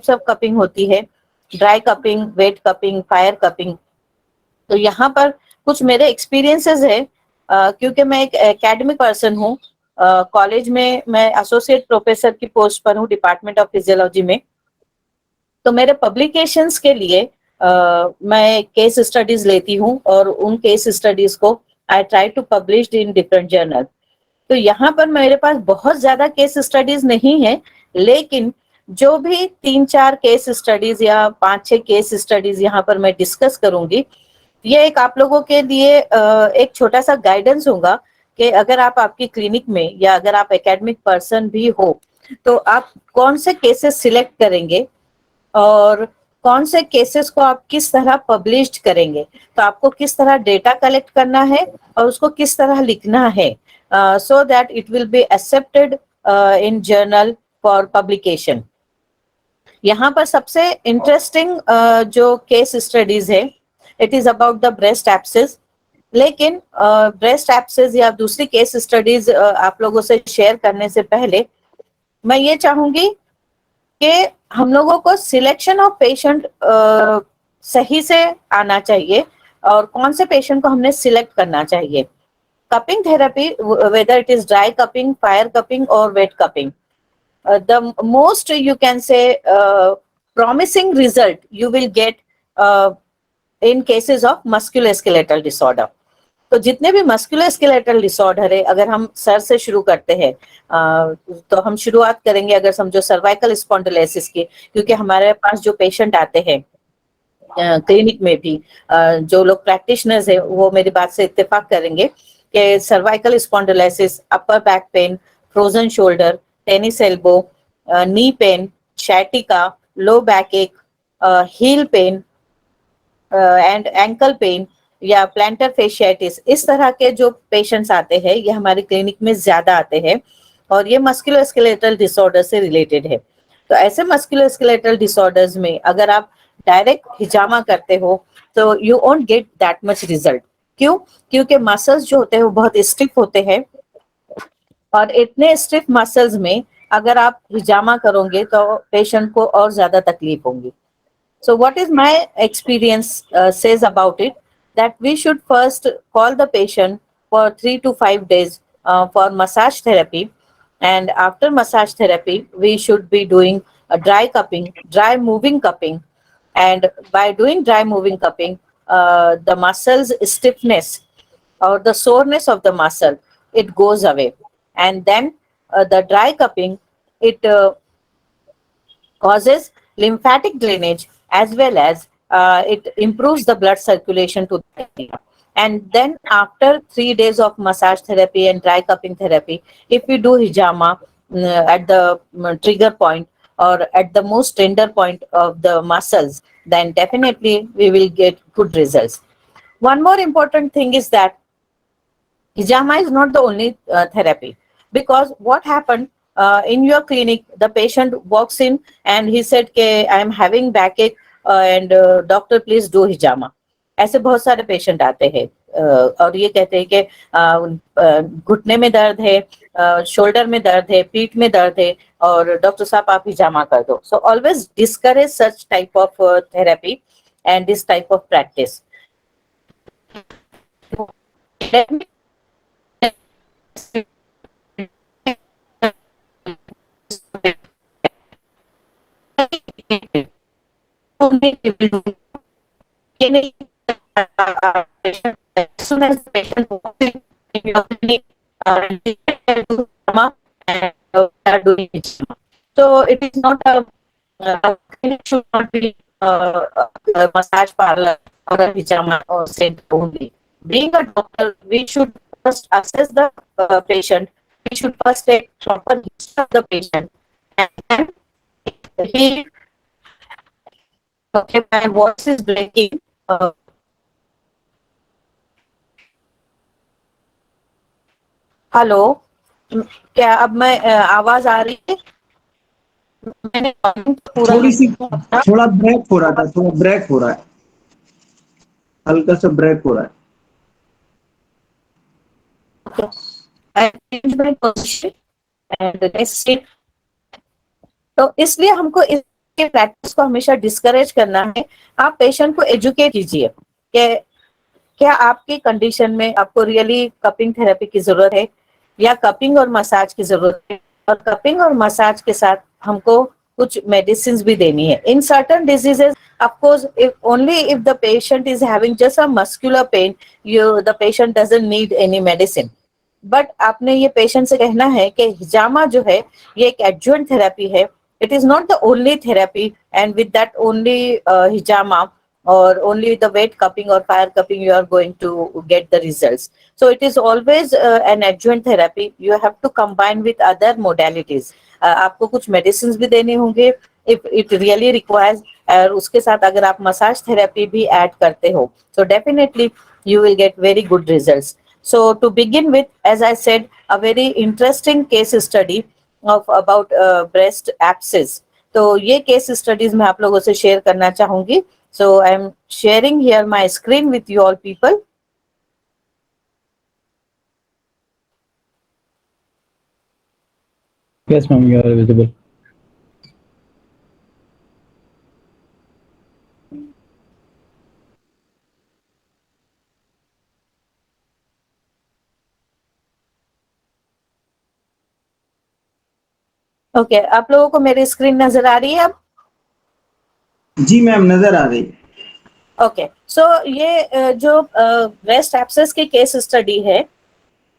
Types of cupping होती है, dry cupping, wet cupping, fire cupping. तो यहाँ पर कुछ मेरे एक्सपीरियंसेस है, क्योंकि मैं एक एकेडमिक पर्सन हूँ। कॉलेज में मैं एसोसिएट प्रोफेसर की पोस्ट पर हूँ डिपार्टमेंट ऑफ फिजियोलॉजी में। तो मेरे पब्लिकेशंस के लिए मैं केस स्टडीज लेती हूँ और उन केस स्टडीज को I try to publish in different journal. तो यहाँ पर मेरे पास बहुत ज्यादा केस स्टडीज नहीं है, लेकिन जो भी 3-4 केस स्टडीज या 5-6 केस स्टडीज यहाँ पर मैं डिस्कस करूंगी, ये एक आप लोगों के लिए एक छोटा सा गाइडेंस होगा कि अगर आप आपकी क्लिनिक में या अगर आप एकेडमिक पर्सन भी हो तो आप कौन से केसेस सिलेक्ट करेंगे और कौन से केसेस को आप किस तरह पब्लिश करेंगे। तो आपको किस तरह डेटा कलेक्ट करना है और उसको किस तरह लिखना है, so that it will be accepted in journal for publication। यहाँ पर सबसे इंटरेस्टिंग जो केस स्टडीज है, it is about the breast abscess. लेकिन ब्रेस्ट एब्सेस या दूसरी केस स्टडीज आप लोगों से शेयर करने से पहले मैं ये चाहूंगी कि हम लोगों को सिलेक्शन ऑफ पेशेंट सही से आना चाहिए और कौन से पेशेंट को हमने सिलेक्ट करना चाहिए। Cupping therapy, whether it is dry cupping, fire cupping, or wet cupping, the most you can say promising result you will get in cases of musculoskeletal disorder। तो जितने भी मस्कुलोस्केलेटल डिसऑर्डर है, अगर हम सर से शुरू करते हैं तो हम शुरुआत करेंगे अगर समझो सर्वाइकल स्पॉन्डिलोसिस की, क्योंकि हमारे पास जो पेशेंट आते हैं क्लिनिक में भी, जो लोग प्रैक्टिशनर्स है वो मेरी बात से इत्तेफाक करेंगे कि cervical spondylosis, upper back pain, frozen shoulder, tennis elbow, knee pain, sciatica, low back ache, heel pain and ankle pain या प्लांटर फेशियाटिस, इस तरह के जो पेशेंट्स आते हैं ये हमारी क्लिनिक में ज्यादा आते हैं और ये मस्कुलोस्केलेटल डिसऑर्डर से रिलेटेड है। तो ऐसे मस्कुलोस्केलेटल डिसऑर्डर्स में अगर आप डायरेक्ट हिजामा करते हो तो you won't get that much result. क्यों? क्योंकि मसल्स जो होते हैं वो बहुत स्टिफ होते हैं और इतने स्टिफ मसल्स में अगर आप हिजामा करोगे तो पेशेंट को और ज्यादा तकलीफ होगी। So what is my experience says about it, that we should first call the patient for 3 to 5 days for massage therapy, and after massage therapy we should be doing a dry cupping, dry moving cupping, and by doing dry moving cupping the muscles stiffness or the soreness of the muscle, it goes away, and then the dry cupping, it causes lymphatic drainage as well as it improves the blood circulation to the area. And then after 3 days of massage therapy and dry cupping therapy, if we do hijama at the trigger point or at the most tender point of the muscles, then definitely we will get good results. One more important thing is that hijama is not the only therapy, because what happened in your clinic, the patient walks in and he said ke I am having backache and doctor please do hijama। ऐसे बहुत सारे patient आते हैं और ये कहते हैं कि घुटने में दर्द है, शोल्डर में दर्द है, पीठ में दर्द है और डॉक्टर साहब आप हिजामा कर दो। So always discourage such type of therapy and this type of practice. As soon as the patient walks in your clinic, start doing hijama. So it is not a clinic should not be a massage parlor or a hijama or center only. Being a doctor, we should first assess the patient. We should first take proper history of the patient, and then he. Okay, my voice is breaking. Hello, क्या अब मैं आवाज आ रही है? मैंने पूरा थोड़ी सी थोड़ा ब्रेक हो रहा था, थोड़ा ब्रेक हो रहा है, हल्का सा ब्रेक हो रहा है। तो इसलिए हमको इस आपके प्रैक्टिस को हमेशा डिस्करेज करना है, आप पेशेंट को एजुकेट कीजिए कि क्या आपकी कंडीशन में आपको रियली कपिंग थेरेपी की जरूरत है या कपिंग और मसाज की जरूरत है, और कपिंग और मसाज के साथ हमको कुछ मेडिसिन भी देनी है. In certain diseases, of course, if only if the patient is having just a muscular pain, the patient doesn't need any medicine. But आपने ये पेशेंट से कहना है कि हिजामा जो है ये एक एडजुएंट थेरेपी है. It is not the only therapy, and with that only hijama or only the weight cupping or fire cupping you are going to get the results. So it is always an adjunct therapy. You have to combine with other modalities. आपको कुछ medicines भी देने होंगे if it really requires, और उसके साथ अगर आप मसाज थेरेपी भी ऐड करते हो, so definitely you will get very good results. So to begin with, as I said, a very interesting case study of about breast abscess. तो ये केस स्टडीज मैं आप लोगों से शेयर करना चाहूंगी. So I am sharing here my screen with you all people. Yes, ma'am, you are visible. Okay, आप लोगों को मेरी स्क्रीन नजर आ रही है अब? जी मैम, नजर आ रही. ओके, सो ये जो ब्रेस्ट एब्सेस की केस स्टडी है,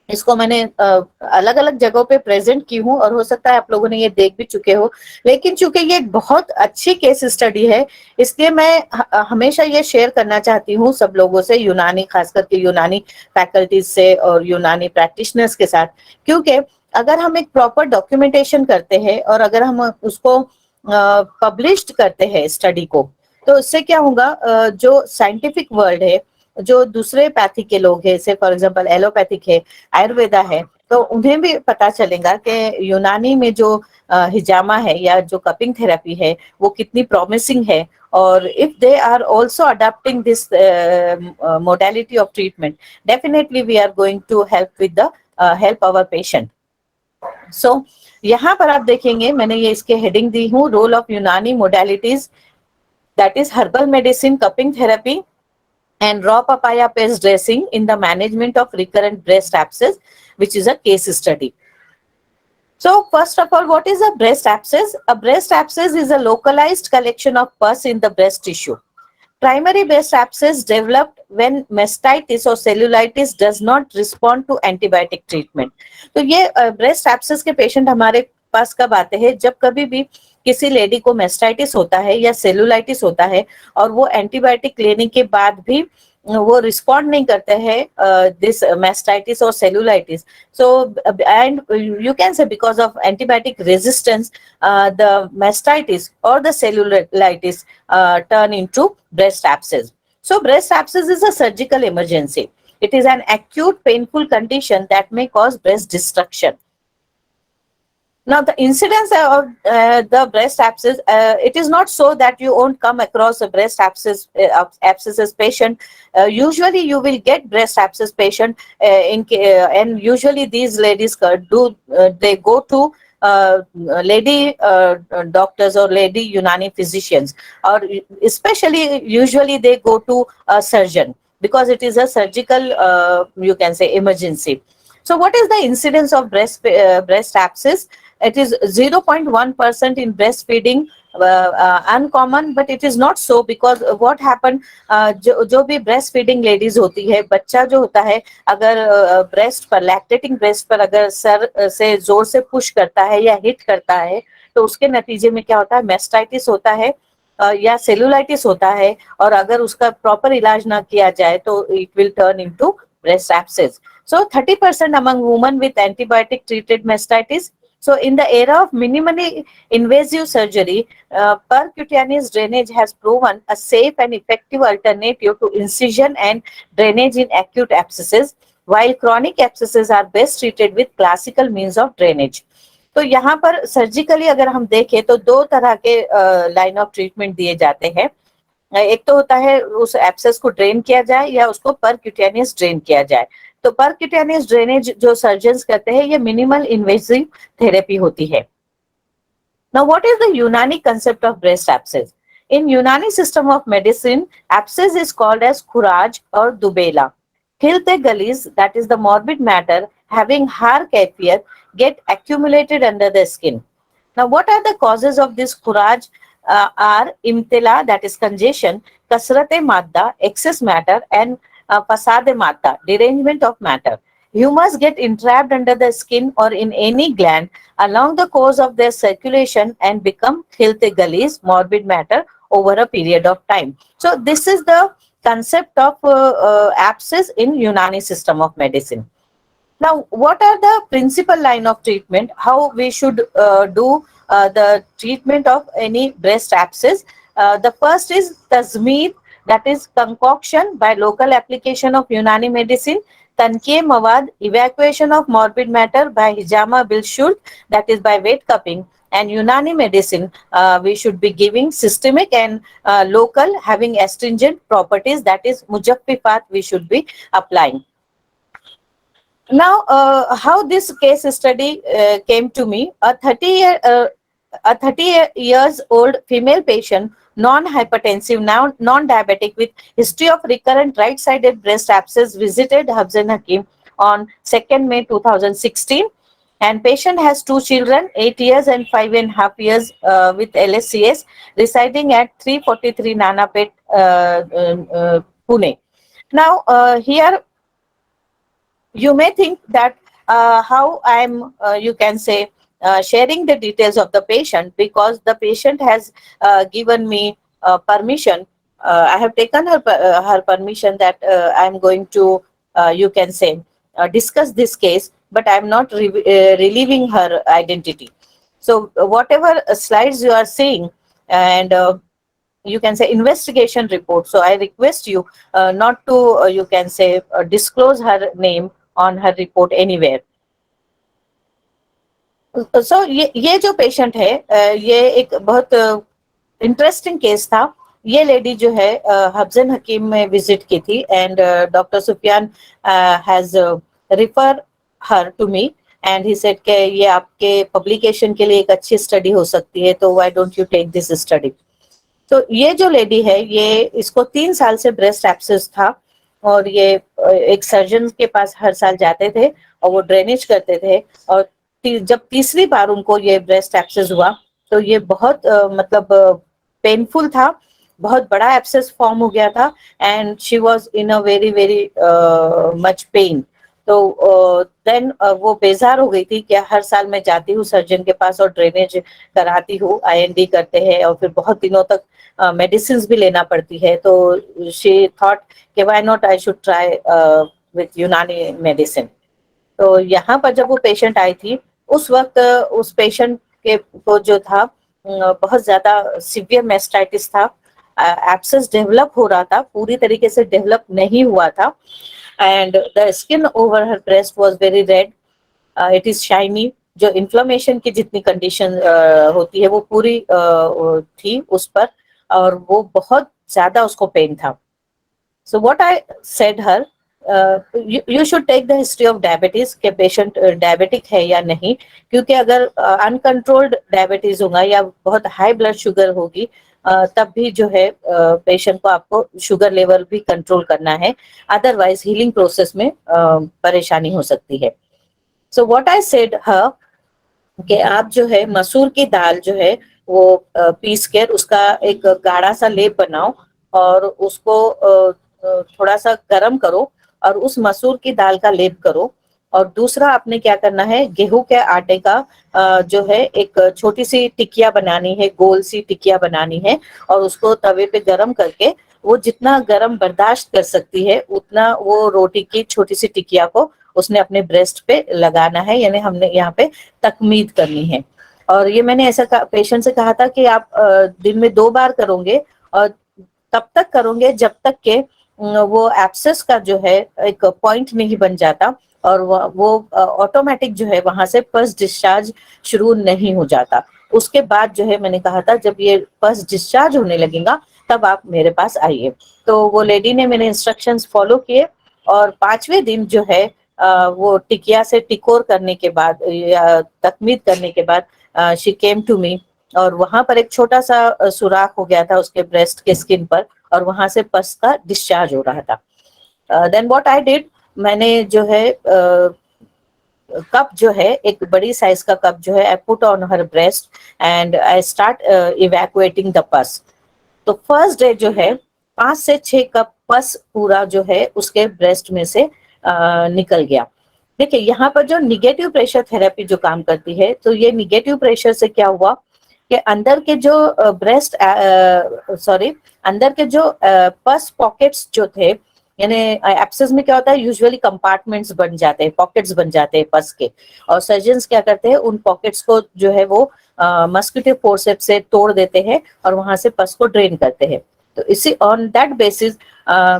इसको मैंने अलग अलग जगहों पे प्रेजेंट की हूँ और हो सकता है आप लोगों ने ये देख भी चुके हो, लेकिन चूंकि ये एक बहुत अच्छी केस स्टडी है, इसलिए मैं हमेशा ये शेयर करना चाहती हूँ सब लोगों से, यूनानी, खास करके यूनानी फैकल्टीज से और यूनानी प्रैक्टिशनर्स के साथ, क्योंकि अगर हम एक प्रॉपर डॉक्यूमेंटेशन करते हैं और अगर हम उसको पब्लिश्ड करते हैं स्टडी को, तो इससे क्या होगा, जो साइंटिफिक वर्ल्ड है, जो दूसरे पैथी के लोग हैं, जैसे फॉर एग्जांपल एलोपैथिक है, आयुर्वेदा है, तो उन्हें भी पता चलेगा कि यूनानी में जो हिजामा है या जो कपिंग थेरेपी है वो कितनी प्रॉमिसिंग है, और if they are also adopting this modality of treatment, definitely we are going to help with the help our patient. So यहाँ पर आप देखेंगे मैंने ये इसके हेडिंग दी हूँ, रोल ऑफ यूनानी modalities, that is herbal medicine, cupping therapy and raw papaya paste dressing in the management of recurrent breast abscess, which is a case study. So first of all, what is a breast abscess? A breast abscess is a localized collection of pus in the breast tissue. Primary breast abscess developed when mastitis or cellulitis does not respond to antibiotic treatment. तो ये breast abscess के patient हमारे पास कब आते हैं? जब कभी भी किसी लेडी को मेस्टाइटिस होता है या सेलुलाइटिस होता है और वो एंटीबायोटिक लेने के बाद भी वो रिस्पॉन्ड नहीं करते हैं दिस मेस्टाइटिस और cellulitis. So and you can say because of antibiotic resistance the mastitis और the cellulitis turn into breast abscess. So breast abscess is a surgical emergency. It is an acute painful condition that may cause breast destruction. Now, the incidence of the breast abscess, it is not so that you won't come across a breast abscess patient. Usually, you will get breast abscess patient, and usually these ladies they go to lady doctors or lady Unani physicians, or especially usually they go to a surgeon because it is a surgical, you can say, emergency. So, what is the incidence of breast abscess? It is 0.1% in breastfeeding, uncommon, but it is not so because what happened, जो भी breastfeeding ladies होती है, बच्चा जो होता है अगर breast पर, lactating breast पर अगर सर से जोर से push करता है या hit करता है, तो उसके नतीजे में क्या होता है, mastitis होता है या सेलुलाइटिस होता है, और अगर उसका प्रॉपर इलाज ना किया जाए तो it will turn into breast abscess. So 30% among women with antibiotic treated mastitis. So in the era of minimally invasive surgery, percutaneous drainage has proven a safe and effective alternative to incision and drainage in acute abscesses, while chronic abscesses are best treated with classical means of drainage. तो यहाँ पर surgically अगर हम देखें तो दो तरह के लाइन ऑफ ट्रीटमेंट दिए जाते हैं. एक तो होता है उस एब्सेस को ड्रेन किया जाए या उसको परक्यूटेनियस ड्रेन किया जाए. तो परक्यूटेनियस ड्रेनेज जो सर्जन्स करते हैं ये मिनिमल इन्वेसिव थेरेपी होती है. Now, what is the Unani concept of breast abscess? In Unani system of medicine, abscess is called as khuraj or dubela. Hilte galis, that is the morbid matter having har kaifiyat, get accumulated under the skin. Now, what are the causes of this khuraj? Are imtila, that is congestion, kasrate madda, excess matter, and fasade madda, derangement of matter. Humors get entrapped under the skin or in any gland along the course of their circulation and become khilte galis, morbid matter, over a period of time. So, this is the concept of abscess in Unani system of medicine. Now, what are the principal line of treatment? How we should do the treatment of any breast abscess? The first is tasmeed, that is concoction by local application of Unani medicine. Tanke mawad, evacuation of morbid matter by hijama bil shult, that is by wet cupping. And Unani medicine, we should be giving systemic and local having astringent properties, that is mujaffifat we should be applying. Now, how this case study came to me, a 30 years old female patient, non-hypertensive, non-diabetic with history of recurrent right-sided breast abscess visited Hafzan Hakim on 2nd May 2016. And patient has two children, 8 years and 5.5 years with LSCS, residing at 343 Nanapet, Pune. Now, here you may think that how I'm, you can say, sharing the details of the patient, because the patient has given me permission. I have taken her permission that I'm going to, you can say, discuss this case, but I'm not relieving her identity. So whatever slides you are seeing, and you can say investigation report. So I request you not to, you can say, disclose her name on her report anywhere. So ये जो patient है, ये एक बहुत interesting case था. ये lady जो है हफजन हकीम में विजिट की थी, and doctor Sufiyan has refer her to me, and he said कि ये आपके पब्लिकेशन के लिए एक अच्छी स्टडी हो सकती है, तो why don't you take this study. तो ये जो लेडी है, ये इसको 3 साल से ब्रेस्ट एब्सेस था, और ये एक सर्जन के पास हर साल जाते थे और वो ड्रेनेज करते थे. और जब तीसरी बार उनको ये ब्रेस्ट एब्सेस हुआ, तो ये बहुत मतलब पेनफुल था, बहुत बड़ा एब्सेस फॉर्म हो गया था, and she was in a very very much pain. तो देन वो बेजार हो गई थी कि हर साल मैं जाती हूँ सर्जन के पास और ड्रेनेज कराती हूँ, IND करते हैं, और फिर बहुत दिनों तक मेडिसिन भी लेना पड़ती है. तो शी थॉट कि why not I should try with यूनानी मेडिसिन. तो यहाँ पर जब वो पेशेंट आई थी, उस वक्त उस पेशेंट के को जो था बहुत ज्यादा सीवियर मेस्टाइटिस था, एब्सेस डेवलप हो रहा था, पूरी तरीके से डेवलप नहीं हुआ था, and the skin over her breast was very red, it is shiny. जो इन्फ्लेमेशन की जितनी कंडीशन होती है वो पूरी थी उस पर, और वो बहुत ज्यादा उसको पेन था. So what I said her, you should take the history of diabetes कि पेशेंट डायबिटिक है या नहीं, क्योंकि अगर अनकंट्रोल्ड डायबिटीज होगा या बहुत हाई ब्लड शुगर होगी, तब भी जो है पेशेंट को आपको शुगर लेवल भी कंट्रोल करना है, अदरवाइज हीलिंग प्रोसेस में परेशानी हो सकती है. सो व्हाट आई सेड हर कि आप जो है मसूर की दाल जो है वो पीस कर उसका एक गाढ़ा सा लेप बनाओ, और उसको थोड़ा सा गर्म करो, और उस मसूर की दाल का लेप करो. और दूसरा आपने क्या करना है, गेहूं के आटे का जो है एक छोटी सी टिकिया बनानी है, गोल सी टिकिया बनानी है, और उसको तवे पे गरम करके, वो जितना गरम बर्दाश्त कर सकती है उतना वो रोटी की छोटी सी टिकिया को उसने अपने ब्रेस्ट पे लगाना है, यानी हमने यहाँ पे तकमीद करनी है. और ये मैंने ऐसा पेशेंट से कहा था कि आप दिन में 2 बार करोगे, और तब तक करोगे जब तक के वो एब्सेस का जो है एक पॉइंट नहीं बन जाता, और वो ऑटोमेटिक जो है वहां से पस डिस्चार्ज शुरू नहीं हो जाता. उसके बाद जो है मैंने कहा था जब ये पस डिस्चार्ज होने लगेगा तब आप मेरे पास आइए. तो वो लेडी ने मेरे इंस्ट्रक्शंस फॉलो किए, और 5वें दिन जो है वो टिकिया से टिकोर करने के बाद या तकमीद करने के बाद शी केम टू मी, और वहां पर एक छोटा सा सुराख हो गया था उसके ब्रेस्ट के स्किन पर, और वहां से पस का डिस्चार्ज हो रहा था। देन व्हाट आई डिड, मैंने जो है कप जो है, एक बड़ी साइज का कप जो है, I put on her breast and I start evacuating the पस। तो फर्स्ट डे जो है 5 से 6 कप पस पूरा जो है उसके ब्रेस्ट में से निकल गया। देखिए यहाँ पर जो निगेटिव प्रेशर थेरेपी जो काम करती है, तो ये निगेटिव प्रेशर से क्या हुआ कि अंदर के जो ब्रेस्ट सॉरी अंदर के जो पस पॉकेट्स जो थे, यानी एब्सेस में क्या होता है, यूजुअली कंपार्टमेंट्स बन जाते हैं, पॉकेट्स बन जाते हैं पस के, और सर्जन्स क्या करते हैं, उन पॉकेट्स को जो है वो मस्कुलर फोर्सेप्स से तोड़ देते हैं और वहां से पस को ड्रेन करते हैं। तो इसी ऑन दैट बेसिस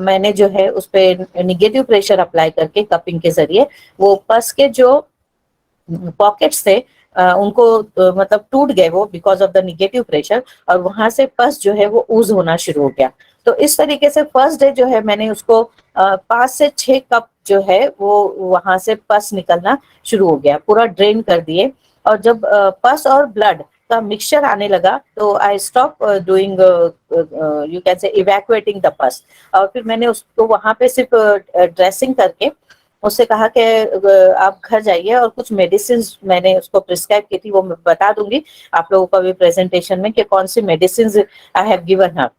मैंने जो है उस पे निगेटिव प्रेशर अप्लाई करके कपिंग के जरिए वो पस के जो पॉकेट्स थे उनको मतलब टूट गए वो, because of the negative pressure, और वहां से पस जो है वो ऊज होना शुरू हो गया। तो इस तरीके से फर्स्ट डे जो है मैंने उसको 5 से 6 कप जो है वो वहां से पस निकलना शुरू हो गया, पूरा ड्रेन कर दिए। और जब पस और ब्लड का मिक्सचर आने लगा तो I stop doing you can से इवैक्यूएटिंग द पस, और फिर मैंने उसको वहां पे सिर्फ ड्रेसिंग करके उससे कहा कि आप घर जाइए, और कुछ मेडिसिन मैंने उसको प्रिस्क्राइब की थी, वो मैं बता दूंगी आप लोगों को भी प्रेजेंटेशन में कि कौन सी medicine I have given her,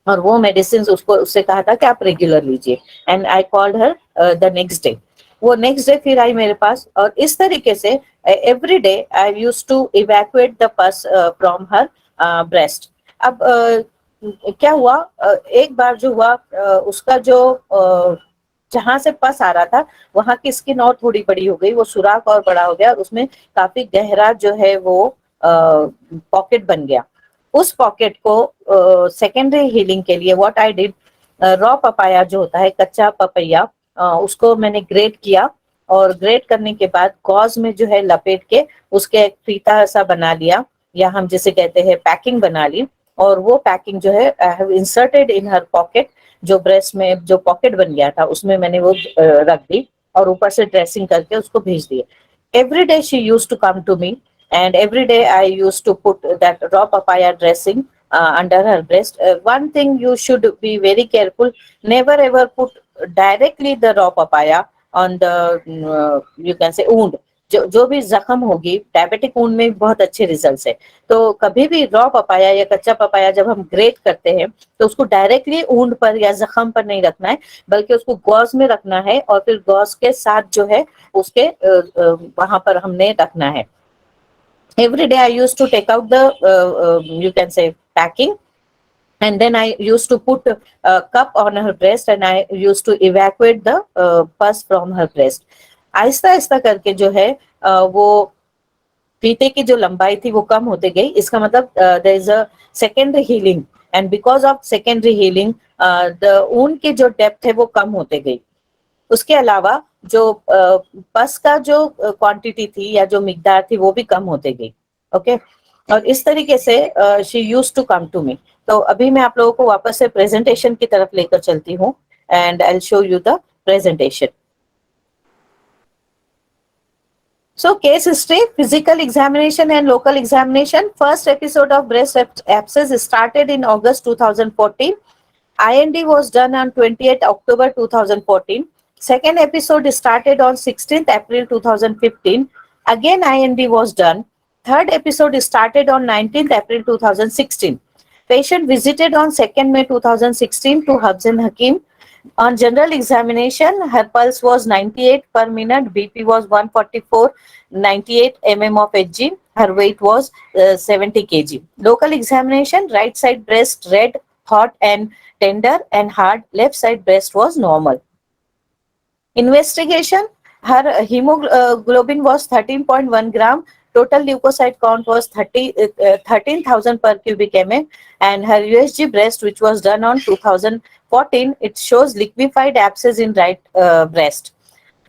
और वो मेडिसिन उसको उससे कहा था कि आप रेगुलर लीजिए। And I called her the next day, वो नेक्स्ट डे फिर आई मेरे पास, और इस तरीके से every day I use to evacuate the pus from her breast. अब क्या हुआ, एक बार जो हुआ उसका जो जहां से पस आ रहा था वहां की स्किन और थोड़ी बड़ी हो गई, वो सुराख और बड़ा हो गया, और उसमें काफी गहरा जो है वो पॉकेट बन गया। उस पॉकेट को सेकेंडरी हीलिंग के लिए what I did, raw papaya जो होता है, कच्चा पपैया, उसको मैंने ग्रेट किया, और ग्रेट करने के बाद गॉज में जो है लपेट के उसके एक फीता ऐसा बना लिया, या हम जिसे कहते हैं पैकिंग बना ली, और वो पैकिंग जो है I have inserted in her pocket, जो ब्रेस्ट में जो पॉकेट बन गया था उसमें मैंने वो रख दी, और ऊपर से ड्रेसिंग करके उसको भेज दिए। Every day she use to come to me, and every day I used to put that raw papaya dressing under her breast. One thing you should be very careful, never ever put directly the raw papaya on the you can say wound, जो भी जख्म होगी, diabetic wound में बहुत अच्छे results है। तो कभी भी रॉ पपाया या कच्चा पपाया जब हम ग्रेट करते हैं तो उसको डायरेक्टली वुंड पर या जख्म पर नहीं रखना है, बल्कि उसको गॉज में रखना है, और फिर गॉज के साथ जो है उसके वहां पर हमने रखना है। Every day I used to take out the you can say packing, and then I used to put a cup on her breast and I used to evacuate the pus from her breast. Aahista Aahista करके जो है वो फीते की जो लंबाई थी वो कम होते गई। इसका मतलब there is a secondary healing, and because of secondary healing the ऊन की जो डेप्थ है वो कम होते गई। उसके अलावा जो पस का जो क्वांटिटी थी या जो मिकदार थी वो भी कम होते गई। ओके, और इस तरीके से she use to come to me. तो अभी मैं आप लोगों को वापस से प्रेजेंटेशन की तरफ लेकर चलती हूँ, and I will show you the presentation. So case history, physical examination and local examination. First episode of breast abscess started in August 2014. IND was done on 28 October 2014. Second episode started on 16th April 2015. Again IND was done. Third episode started on 19th April 2016. Patient visited on 2nd May 2016 to Hafzan Hakim. On general examination, her pulse was 98 per minute, BP was 144, 98 mm of Hg, her weight was 70 kg. Local examination, right side breast red, hot and tender and hard, left side breast was normal. Investigation, her hemoglobin was 13.1 gram, total leukocyte count was 13,000 per cubic mm, and her USG breast, which was done on 2014, it shows liquefied abscess in right breast.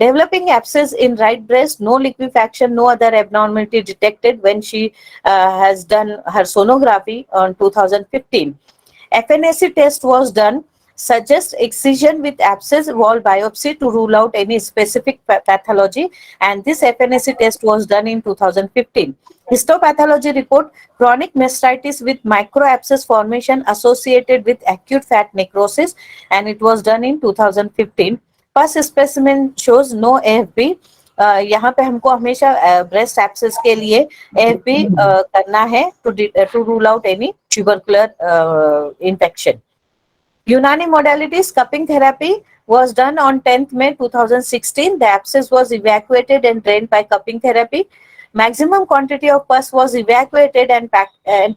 Developing abscess in right breast, no liquefaction, no other abnormality detected when she has done her sonography on 2015. FNAC test was done suggest excision with abscess wall biopsy to rule out any specific pathology, and this FNAC test was done in 2015. Histopathology report chronic mastitis with microabscess formation associated with acute fat necrosis, and it was done in 2015. Pus specimen shows no AFB. यहाँ पे हमको हमेशा breast abscess के लिए AFB करना है to rule out any tubercular infection. Unani modalities, cupping therapy was done on 10th May 2016. The abscess was evacuated and drained by cupping therapy. Maximum quantity of pus was evacuated and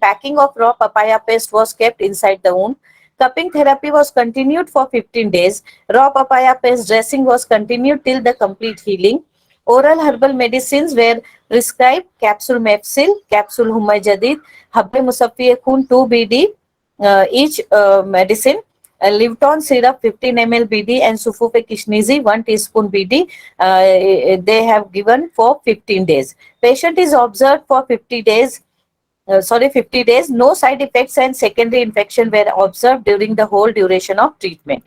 packing of raw papaya paste was kept inside the wound. Cupping therapy was continued for 15 days. Raw papaya paste dressing was continued till the complete healing. Oral herbal medicines were prescribed: capsule Mepsil, capsule Humay Jadid, Habbe Musaffi Khun 2 BD, each medicine. Livton syrup 15 ml BD and Sufufe Kishnizi 1 teaspoon BD, they have given for 15 days. Patient is observed for 50 days. 50 days. No side effects and secondary infection were observed during the whole duration of treatment.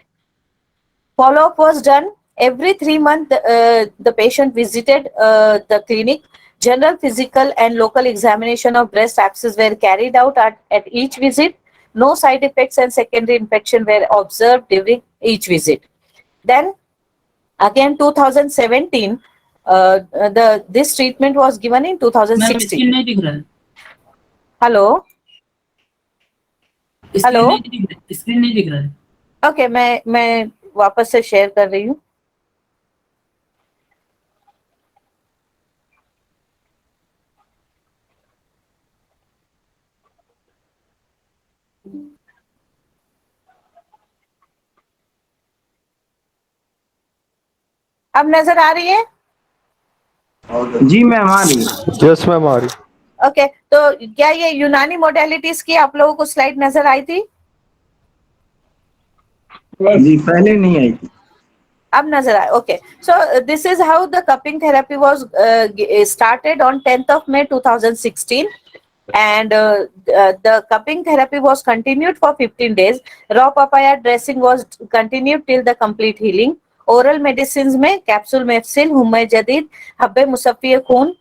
Follow-up was done every 3 months. The patient visited the clinic. General physical and local examination of breast abscess were carried out at each visit. No side effects and secondary infection were observed during each visit. Then again 2017, this treatment was given in 2016. Hello. Hello, screen नहीं दिख रहा है. Okay, मैं वापस से share कर रही हूँ. अब नजर आ रही है? जी मैम आ रही है. यस मैम आ रही. ओके, तो क्या ये यूनानी मोडेलिटीज की आप लोगों को स्लाइड नजर आई थी? जी पहले नहीं आई थी. अब नजर आए. Okay, so this is how the cupping therapy was started on 10th of May 2016, and the cupping therapy was continued for 15 days. Raw papaya dressing was continued till the complete healing. Oral medicines में capsule Mepsil, Humay Jadid, Habbe Musaffi Khun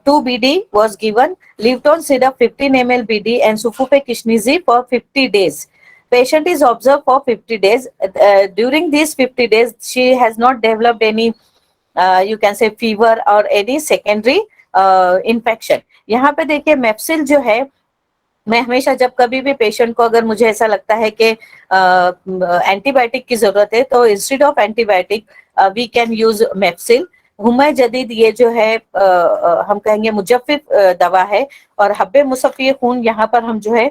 2 BD was given. Livton syrup 15 ml BD and Sufufe Kishnizi for 50 days. Patient is observed for 50 days. During these 50 days, she has not developed any, you can say, fever or any secondary infection. यहाँ पे देखिए मेप्सिल जो है, मैं हमेशा जब कभी भी पेशेंट को अगर मुझे ऐसा लगता है कि एंटीबायोटिक की जरूरत है, तो instead of antibiotic we can use मेप्सिल. हुमै जदीद ये जो है हम कहेंगे मुजफ्फिफ दवा है, और हब्बे मुसफ़्फ़ी खून यहाँ पर हम जो है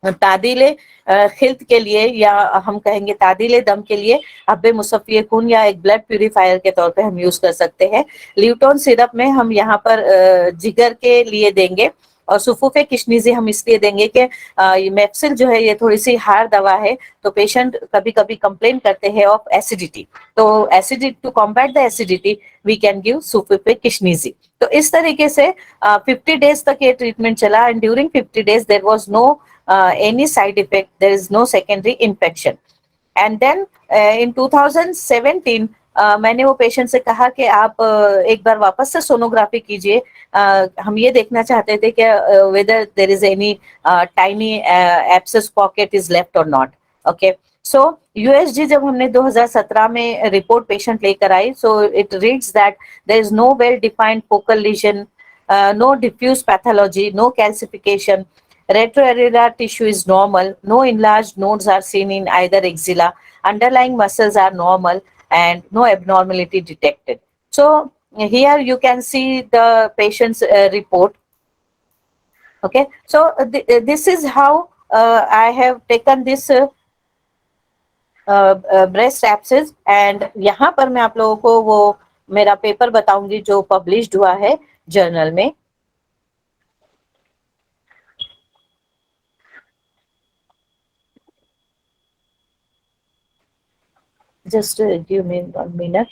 तादीले खिल्त के लिए, या हम कहेंगे तादीले दम के लिए हब्बे मुसफ़्फ़ी खून या एक ब्लड प्यूरिफायर के तौर पे हम यूज कर सकते हैं. ल्यूटोन सिरप में हम यहाँ पर जिगर के लिए देंगे, और सुफूफे किशनीजी हम इसलिए देंगे कि ये मेप्सिल जो है ये थोड़ी सी हार्ड दवा है, तो पेशेंट कभी कभी कंप्लेन करते हैं ऑफ एसिडिटी, तो acidity, to combat the acidity we can give सुफूफे किशनीजी. तो इस तरीके से 50 डेज तक ये ट्रीटमेंट चला, and during 50 days there was no any side effect, there is no secondary infection. And then in 2017 मैंने वो पेशेंट से कहा कि आप एक बार वापस से सोनोग्राफी कीजिए, हम ये देखना चाहते थे कि whether there is any tiny abscess pocket is left or not. Okay, so USG जब हमने 2017 में रिपोर्ट पेशेंट लेकर आई, so it reads that there is no well defined focal lesion, no diffuse pathology, no calcification. Retroareolar tissue is normal. No enlarged nodes are seen in either axilla. Underlying muscles are normal and no abnormality detected. So here you can see the patient's report. Okay, so this is how I have taken this breast abscess, and यहाँ पर मैं आप लोगों को वो मेरा paper बताऊंगी जो पब्लिश्ड हुआ है जर्नल में. Just give me 1 minute.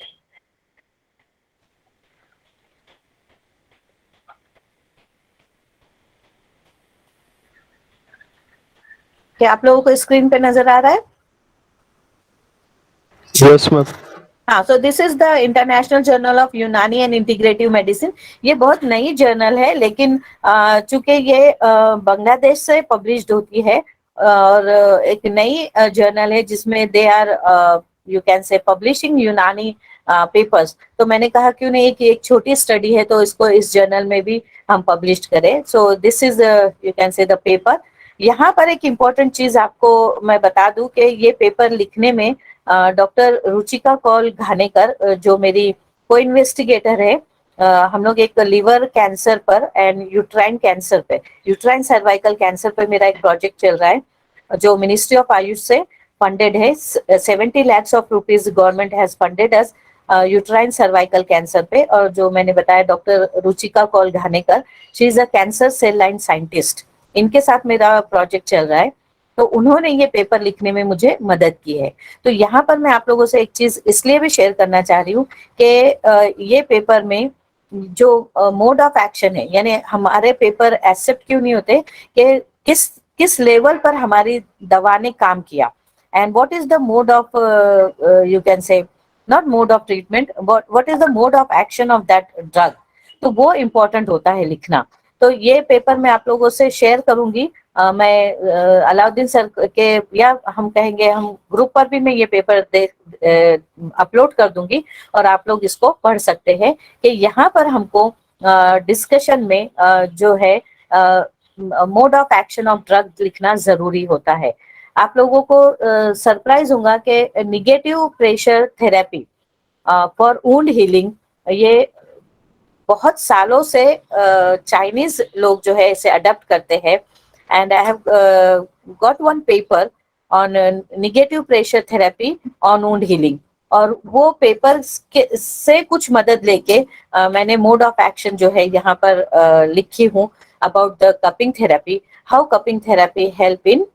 क्या आप लोगों को स्क्रीन पे नजर आ रहा है? Yes, ma'am. हाँ, so this is the international journal of यूनानी एंड इंटीग्रेटिव मेडिसिन। ये बहुत नई जर्नल है, लेकिन चूंकि ये बांग्लादेश से पब्लिश्ड होती है और एक नई जर्नल है जिसमें they are you can say publishing Unani papers. तो मैंने कहा क्यों नहीं कि एक छोटी स्टडी है तो इसको इस जर्नल में भी हम पब्लिश करें। So this is you can से द पेपर। यहाँ पर एक इम्पोर्टेंट चीज आपको मैं बता दूं कि ये पेपर लिखने में डॉक्टर रुचिका कौल घानेकर जो मेरी को इन्वेस्टिगेटर है, हम लोग एक लिवर कैंसर पर एंड यूट्राइन कैंसर पे, यूट्राइन सर्वाइकल कैंसर पे मेरा एक प्रोजेक्ट चल रहा है जो मिनिस्ट्री ऑफ आयुष से फंडेड है। 70 lakhs of rupees government has funded us uterine cervical cancer पे। और जो मैंने बताया doctor Ruchika Kaul Ghanekar, she is a cancer cell line scientist, इनके साथ मेरा प्रोजेक्ट चल रहा है। तो उन्होंने ये पेपर लिखने में मुझे मदद की है। तो यहाँ पर मैं आप लोगों से एक चीज इसलिए भी शेयर करना चाह रही हूँ कि ये पेपर में जो मोड ऑफ एक्शन है, यानी हमारे पेपर एक्सेप्ट क्यों नहीं होते कि किस किस लेवल पर हमारी दवा ने काम किया, and what is the mode of you can से not mode of treatment, what is the mode of action of that drug. तो वो इम्पोर्टेंट होता है लिखना। तो ये पेपर मैं आप लोगों से शेयर करूंगी। मैं अलाउद्दीन सर के, या हम कहेंगे हम ग्रुप पर भी मैं ये पेपर अपलोड कर दूंगी और आप लोग इसको पढ़ सकते हैं कि यहाँ पर हमको डिस्कशन में जो है mode of action of drug लिखना जरूरी होता है। आप लोगों को सरप्राइज होगा कि negative pressure therapy for wound healing, ये बहुत सालों से चाइनीज लोग जो है इसे अडॉप्ट करते हैं। And I have got one paper on negative pressure therapy on wound healing, और वो पेपर से कुछ मदद लेके मैंने मोड ऑफ एक्शन जो है यहाँ पर लिखी हूँ about the cupping therapy, how cupping therapy help in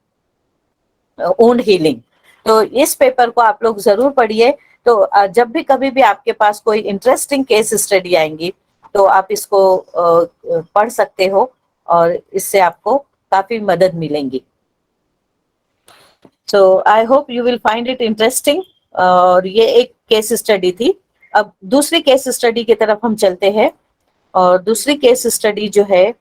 wound healing. तो इस पेपर को आप लोग जरूर पढ़िए। तो जब भी कभी भी आपके पास कोई इंटरेस्टिंग केस स्टडी आएंगी तो आप इसको पढ़ सकते हो और इससे आपको काफी मदद मिलेंगी। So I hope you will find it interesting. और ये एक केस स्टडी थी। अब दूसरी केस स्टडी की तरफ हम चलते हैं, और दूसरी केस स्टडी जो है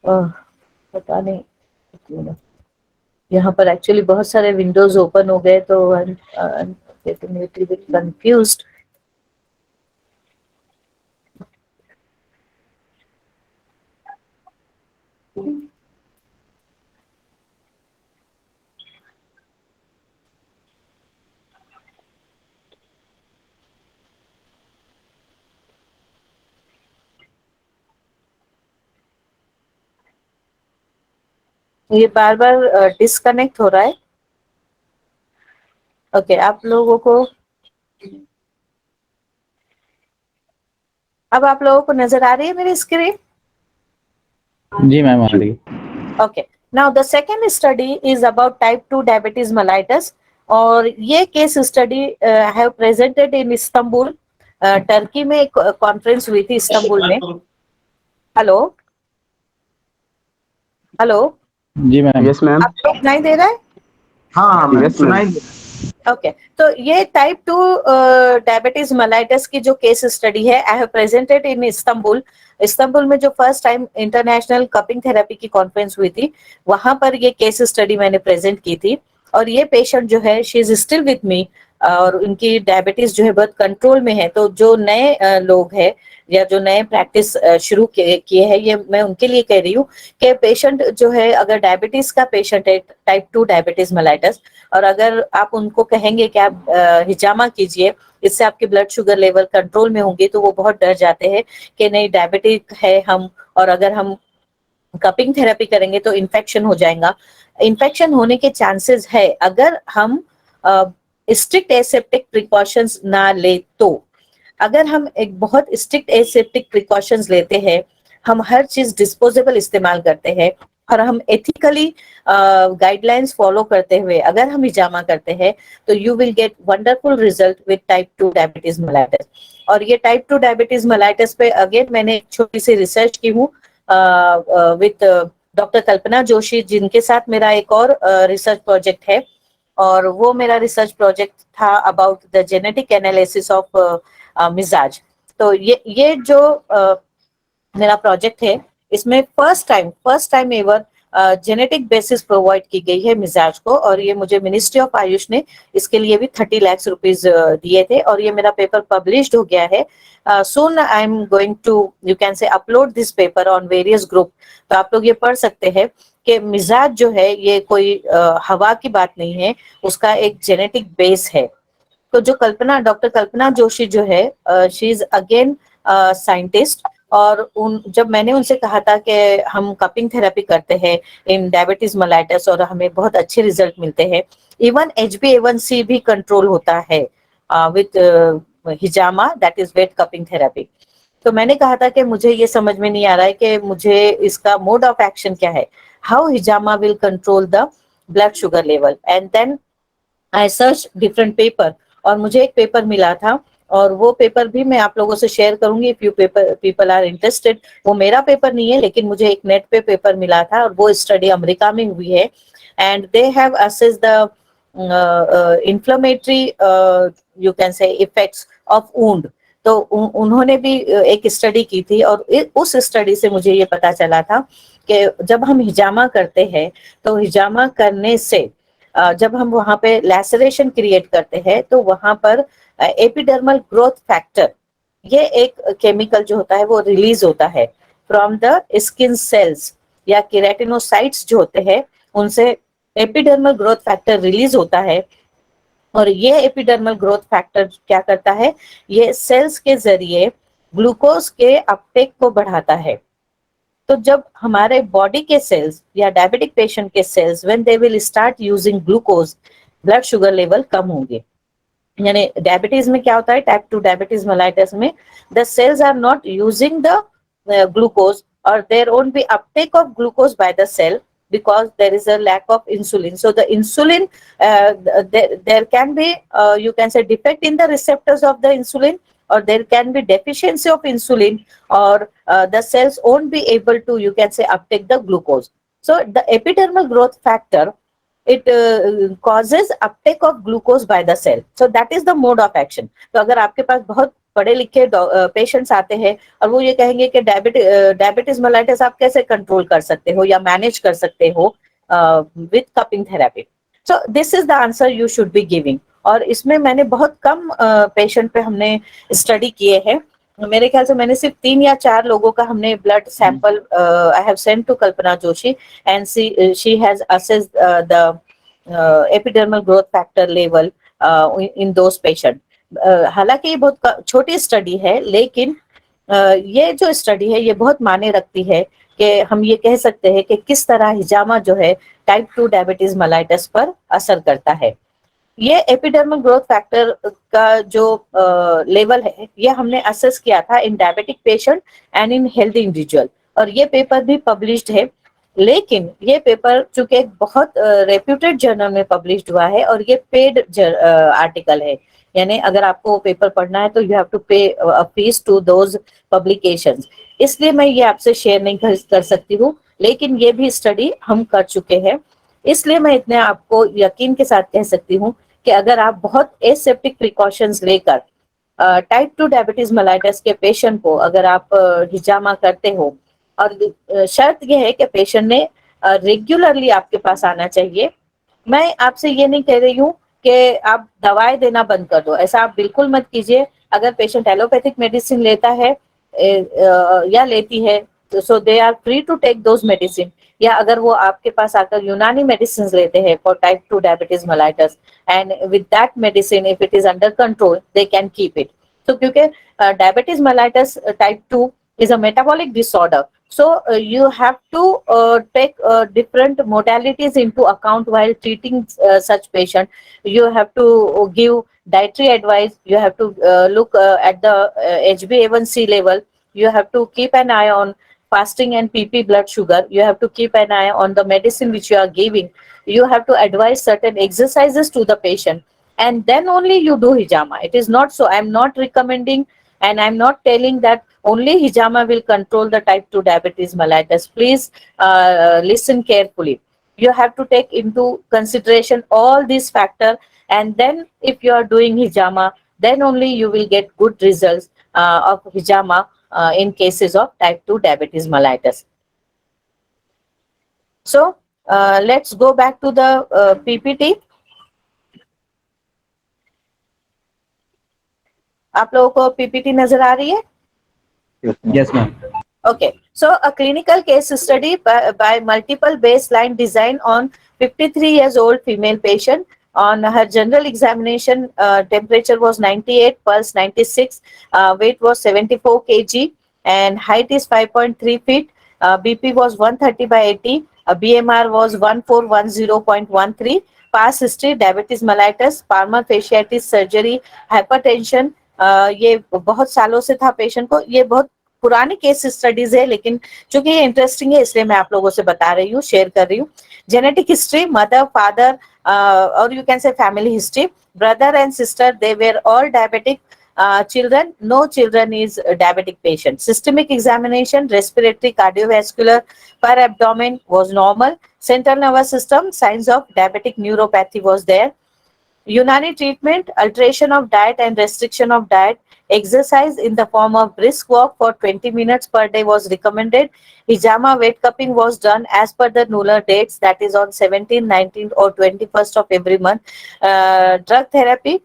पता नहीं, यहाँ पर एक्चुअली बहुत सारे विंडोज ओपन हो गए तो कंफ्यूज्ड। ये बार बार डिस्कनेक्ट हो रहा है। ओके, आप लोगों को, अब आप लोगों को नजर आ रही है मेरी स्क्रीन? जी मैम, आ रही है। Okay, now the second study is about type 2 diabetes mellitus, और ये case study have presented in Istanbul, Turkey में एक कॉन्फ्रेंस हुई थी इस्तांबुल में। हेलो हेलो, जी मैम। Yes ma'am. आपको सुनाई दे रहा है? हाँ मैम, Yes, सुनाई दे। ओके, तो ये टाइप 2 डायबिटीज मेलाइटस की जो केस स्टडी है I have presented in Istanbul. Istanbul में जो first time international cupping therapy की कॉन्फ्रेंस हुई थी, वहां पर ये केस स्टडी मैंने प्रेजेंट की थी। और ये पेशेंट जो है she is still with me, और उनकी डायबिटीज जो है बहुत कंट्रोल में है। तो जो नए लोग हैं या जो नए प्रैक्टिस शुरू किए हैं, ये मैं उनके लिए कह रही हूँ कि पेशेंट जो है अगर डायबिटीज का पेशेंट है, टाइप 2 डायबिटीज मेलाइटस, और अगर आप उनको कहेंगे कि आप हिजामा कीजिए, इससे आपके ब्लड शुगर लेवल कंट्रोल में होंगे, तो वो बहुत डर जाते हैं कि नहीं डायबिटिक है हम, और अगर हम कपिंग थेरेपी करेंगे तो इन्फेक्शन हो जाएगा। इन्फेक्शन होने के चांसेस है अगर हम स्ट्रिक्ट एसेप्टिक प्रिकॉशंस ना ले तो। अगर हम एक बहुत स्ट्रिक्ट एसेप्टिक प्रिकॉशंस लेते हैं, हम हर चीज डिस्पोजेबल इस्तेमाल करते हैं, और हम एथिकली गाइडलाइंस फॉलो करते हुए अगर हम हिजामा करते हैं, तो you will get wonderful result with type 2 diabetes mellitus. और ये टाइप 2 डायबिटीज मेलाइटस पे अगेन मैंने एक छोटी सी रिसर्च की हूँ विथ डॉक्टर कल्पना जोशी, जिनके साथ मेरा एक और रिसर्च प्रोजेक्ट है, और वो मेरा रिसर्च प्रोजेक्ट था about the genetic analysis of मिजाज। तो ये जो मेरा प्रोजेक्ट है, इसमें first time ever genetic basis provide की गई है मिजाज को, और ये मुझे मिनिस्ट्री ऑफ आयुष ने इसके लिए भी 30 लाख रुपीज दिए थे, और ये मेरा पेपर पब्लिश्ड हो गया है। Soon I am going to, you can say, upload this paper on various group. तो आप लोग ये पढ़ सकते हैं कि मिजाज जो है ये कोई हवा की बात नहीं है, उसका एक जेनेटिक बेस है। तो जो डॉक्टर कल्पना जोशी जो है, शी इज अगेन साइंटिस्ट, और जब मैंने उनसे कहा था कि हम कपिंग थेरेपी करते हैं इन डायबिटीज मेलाइटस और हमें बहुत अच्छे रिजल्ट मिलते हैं, इवन HbA1c भी कंट्रोल होता है विथ हिजामा, that is wet cupping therapy. तो मैंने कहा था कि मुझे ये समझ में नहीं आ रहा है कि मुझे इसका मोड ऑफ एक्शन क्या है, हाउ हिजामा will control the blood sugar level. And then I search different paper, और मुझे एक पेपर मिला था, और वो पेपर भी मैं आप लोगों से शेयर करूंगी if you people are interested. वो मेरा पेपर नहीं है, लेकिन मुझे एक नेट पे पेपर मिला था, और वो स्टडी अमेरिका में हुई है, and they have assessed the inflammatory, you can से, इफेक्ट्स ऑफ वुंड। तो उन्होंने भी एक स्टडी की थी, और उस स्टडी से मुझे ये पता चला था कि जब हम हिजामा करते हैं, तो हिजामा करने से जब हम वहां पे लैसरेशन क्रिएट करते हैं, तो वहां पर एपिडर्मल ग्रोथ फैक्टर, ये एक केमिकल जो होता है वो रिलीज होता है फ्रॉम द स्किन सेल्स, या केराटिनोसाइट्स जो होते हैं उनसे एपिडर्मल ग्रोथ फैक्टर रिलीज होता है। और ये एपिडर्मल ग्रोथ फैक्टर क्या करता है, ये सेल्स के जरिए ग्लूकोज के अपटेक को बढ़ाता है। तो जब हमारे बॉडी के सेल्स या डायबिटिक पेशेंट के cells when they will start using glucose, blood sugar level कम होंगे। यानी डायबिटीज में क्या होता है, टाइप 2 डायबिटीज मेलाइटस में the cells are not using the glucose, or there won't be uptake of glucose by the cell because there is a lack of insulin. So the insulin, there can be, you can say, defect in the receptors of the insulin, or there can be deficiency of insulin, or the cells won't be able to, you can say, uptake the glucose. So the epidermal growth factor, it causes uptake of glucose by the cell. So that is the mode of action. तो अगर आपके पास बहुत पढ़े लिखे patients आते हैं और वो ये कहेंगे कि डायबिटीज मेलाइटस आप कैसे कंट्रोल कर सकते हो या मैनेज कर सकते हो with cupping therapy, so this is the answer you should be giving. और इसमें मैंने बहुत कम पेशेंट पे हमने स्टडी किए हैं, मेरे ख्याल से मैंने सिर्फ 3 या 4 लोगों का हमने blood sample I have sent to Kalpana Joshi, and she has assessed the epidermal growth factor level in those patient. हालांकि ये बहुत छोटी स्टडी है, लेकिन ये जो स्टडी है ये बहुत मायने रखती है कि हम ये कह सकते हैं कि किस तरह हिजामा जो है टाइप 2 डायबिटीज मेलाइटस पर असर करता है। ये एपिडर्मल ग्रोथ फैक्टर का जो लेवल है ये हमने असेस किया था in diabetic patient and in healthy individual, और ये पेपर भी पब्लिश्ड है। लेकिन ये पेपर चूंकि एक बहुत रेप्यूटेड जर्नल में पब्लिश्ड हुआ है और ये पेड आर्टिकल है, यानी अगर आपको पेपर पढ़ना है तो यू हैव टू पे a fees to those publications, इसलिए मैं ये आपसे शेयर नहीं कर सकती हूँ। लेकिन ये भी स्टडी हम कर चुके हैं, इसलिए मैं इतने आपको यकीन के साथ कह सकती हूँ कि अगर आप बहुत एसेप्टिक प्रिकॉशंस लेकर टाइप 2 डायबिटीज मेलाइटस के पेशेंट को अगर आप हिजामा करते हो, और शर्त यह है कि पेशेंट ने रेगुलरली आपके पास आना चाहिए। मैं आपसे ये नहीं कह रही हूँ कि आप दवाएं देना बंद कर दो, ऐसा आप बिल्कुल मत कीजिए। अगर पेशेंट एलोपैथिक मेडिसिन लेता है या लेती है, so they are free to take those medicine, या अगर वो आपके पास आकर यूनानी मेडिसिन लेते हैं for type 2 diabetes mellitus, and with that medicine if it is under control they can keep it. तो क्योंकि diabetes mellitus type 2 is a metabolic disorder, so you have to take different modalities into account while treating such patient. You have to give dietary advice, you have to look at the HbA1c level, you have to keep an eye on fasting and PP blood sugar, you have to keep an eye on the medicine which you are giving, you have to advise certain exercises to the patient, and then only you do hijama. It is not so, I am not recommending And I'm not telling that only hijama will control the type 2 diabetes mellitus. Please listen carefully. You have to take into consideration all these factors, and then if you are doing hijama, then only you will get good results of hijama in cases of type 2 diabetes mellitus. So let's go back to the PPT. आप लोगों को PPT नजर आ रही है? Yes, ma'am. Okay, so a clinical case study by multiple baseline design on 53 years old female patient. On her general examination, temperature was 98, pulse 96, weight was 74 kg, and height is 5.3 feet. BP was 130 by 80. BMR was 1410.13. Past history: diabetes mellitus, palmar fasciitis surgery, hypertension. ये बहुत सालों से था patient को. ये बहुत पुरानी case studies है, लेकिन चूंकि ये इंटरेस्टिंग है इसलिए मैं आप लोगों से बता रही हूँ, शेयर कर रही हूँ. जेनेटिक हिस्ट्री: मदर, फादर, और यू कैन से family history. Brother and sister, they were all diabetic. Children, no children is a diabetic patient. Systemic examination: respiratory, cardiovascular, per abdomen was normal. Central nervous system: signs of diabetic neuropathy was there. Unani treatment: alteration of diet and restriction of diet. Exercise in the form of brisk walk for 20 minutes per day was recommended. Hijama weight cupping was done as per the Nuller dates, that is on 17th, 19th or 21st of every month. Drug therapy,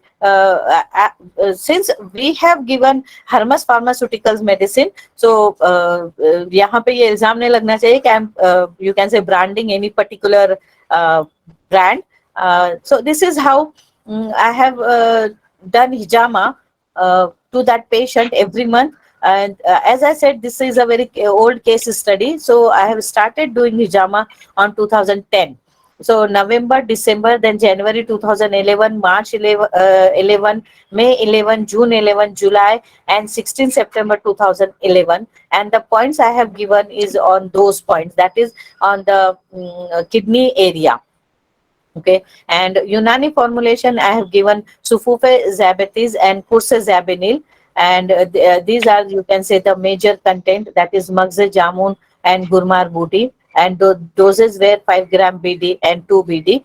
since we have given Hermes Pharmaceuticals medicine, so यहाँ पे ये इल्जाम नहीं लगना चाहिए कि you can say branding any particular brand. So this is how I have done hijama to that patient every month. And as I said, this is a very old case study. So I have started doing hijama on 2010. So November, December, then January 2011, March 11, May 11, June 11, July, and 16 September 2011. And the points I have given is on those points, that is on the kidney area. Okay, and Unani formulation I have given sulfofexabetes and cursizabinil, and these are, you can say, the major content, that is Magza Jamun and Gurmar Booty, and the doses were 5 gram BD and 2 BD,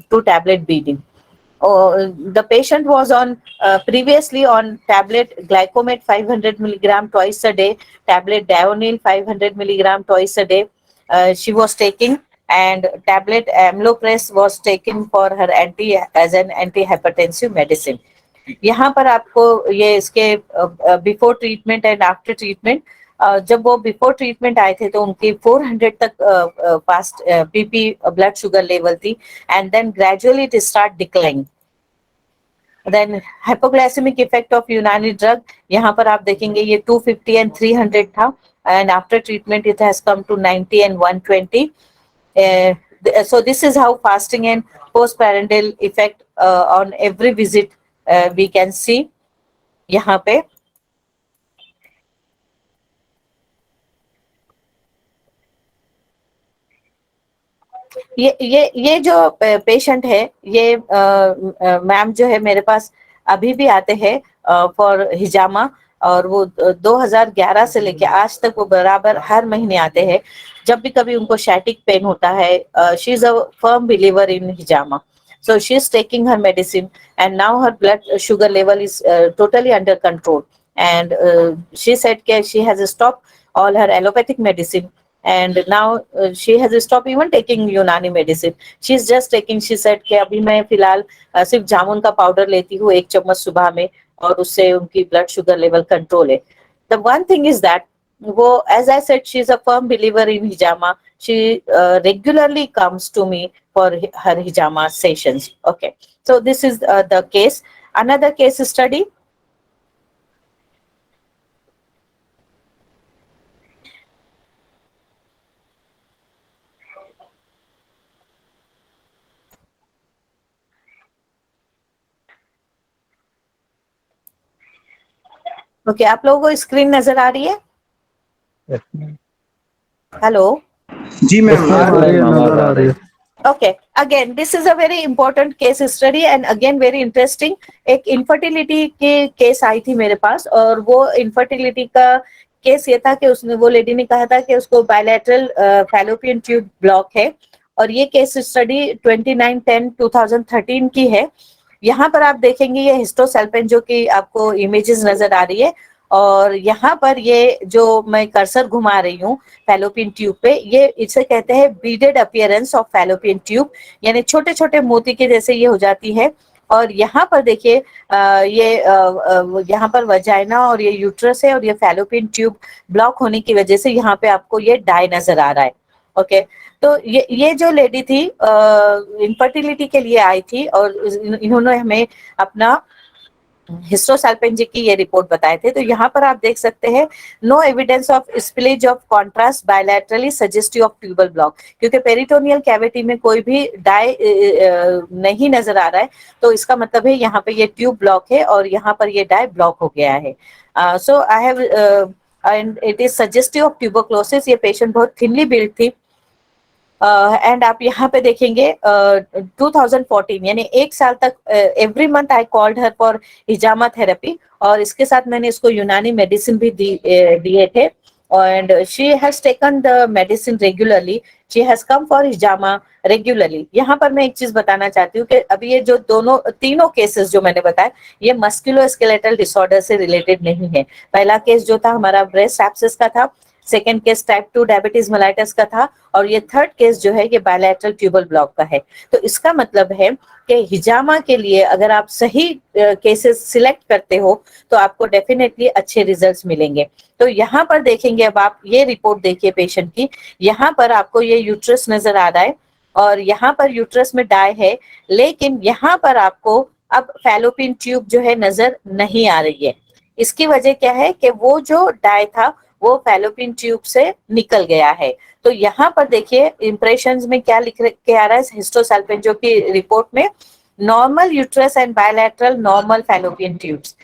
2 tablet BD. The patient was on previously on tablet glycomet 500 milligram twice a day, tablet Dionil 500 milligram twice a day. She was taking, and tablet amlopress was taken for her as an anti-hypertensive medicine. यहाँ पर आपको ये इसके before treatment and after treatment, जब वो before treatment आए थे तो उनकी 400 तक fast PP blood sugar level थी, and then gradually it start decline. Then hypoglycemic effect of Unani drug, यहाँ पर आप देखेंगे ये 250 and 300 था, and after treatment it has come to 90 and 120. So this is how fasting and postprandial effect on every visit we can see यहाँ पे. ये जो पेशेंट है, ये मैम जो है मेरे पास अभी भी आते हैं फॉर हिजामा, और वो 2011 से लेके आज तक वो बराबर हर महीने आते हैं. जब भी कभी उनको शैटिक पेन होता है, she is a firm believer in hijama. So she is taking her medicine, and now her blood sugar level is totally under control. And she said that she has stopped all her allopathic medicine, and now she has stopped even taking Unani medicine. She is just taking, she said कि अभी मैं फिलहाल सिर्फ जामुन का powder लेती हूँ 1 चम्मच सुबह में, और उससे उनकी ब्लड शुगर लेवल कंट्रोल है. The one thing is that वो, as I said, she is a firm believer in hijama. She regularly comes to me for her hijama sessions. Okay, so this is the case. Another case study. Okay, आप लोगों को screen नजर आ रही है? Hello जी ma'am, आ रही है, नजर आ रही है. Okay, again this is a very important case study and again very interesting. एक infertility के केस आई थी मेरे पास और वो infertility का केस ये था कि उसने वो लेडी ने कहा था कि उसको bilateral fallopian tube block है और ये केस स्टडी 29/10/2013 की है। यहाँ पर आप देखेंगे ये हिस्टोसैल्पिन जो कि आपको इमेजेस नजर आ रही है और यहाँ पर ये जो मैं कर्सर घुमा रही हूँ फैलोपियन ट्यूब पे, ये इसे कहते हैं beaded appearance of fallopian tube, यानी छोटे छोटे मोती के जैसे ये हो जाती है। और यहाँ पर देखिए ये यहाँ पर वजाइना और ये यूट्रस है और ये फैलोपियन ट्यूब ब्लॉक होने की वजह से यहाँ पे आपको ये डाई नजर आ रहा है। ओके, तो ये जो लेडी थी इनफर्टिलिटी के लिए आई थी और इन्होंने हमें अपना हिस्टोसैल्पिन जी की ये रिपोर्ट बताए थे। तो यहाँ पर आप देख सकते हैं no evidence of spillage of contrast bilaterally suggestive of tubal block, क्योंकि पेरिटोनियल कैविटी में कोई भी डाई नहीं नजर आ रहा है तो इसका मतलब है यहाँ पे ये ट्यूब ब्लॉक है और यहाँ पर ये डाई ब्लॉक हो गया है। So I have and it is suggestive of tuberculosis. ये पेशेंट बहुत थिनली बिल्ड थी एंड आप यहाँ पे देखेंगे 2014 यानी एक साल तक every month I called her for हिजामा थेरेपी और इसके साथ मैंने इसको यूनानी मेडिसिन भी दिए थे and she has taken the medicine regularly, she has come for hijama regularly. यहाँ पर मैं एक चीज बताना चाहती हूँ कि अभी ये जो तीनों केसेस जो मैंने बताए ये मस्कुलोस्केलेटल डिसऑर्डर से रिलेटेड नहीं है। पहला केस जो था हमारा ब्रेस्ट एब्सेस का था, second case type 2 diabetes mellitus का था और ये थर्ड केस जो है ये बायलैटरल ट्यूबल ब्लॉक का है। तो इसका मतलब है कि हिजामा के लिए अगर आप सही केसेस सिलेक्ट करते हो तो आपको डेफिनेटली अच्छे रिजल्ट्स मिलेंगे। तो यहाँ पर देखेंगे, अब आप ये रिपोर्ट देखिए पेशेंट की, यहाँ पर आपको ये यूट्रस नजर आ रहा है और यहाँ पर यूट्रस में डाई है, लेकिन यहाँ पर आपको अब फैलोपियन ट्यूब जो है नजर नहीं आ रही है। इसकी वजह क्या है कि वो जो डाई था वो फैलोपियन ट्यूब से निकल गया है। तो यहाँ पर देखिए इंप्रेशंस में क्या लिख के आ रहा है हिस्टोसैल्पिन जो कि रिपोर्ट में, normal uterus and bilateral normal fallopian tubes,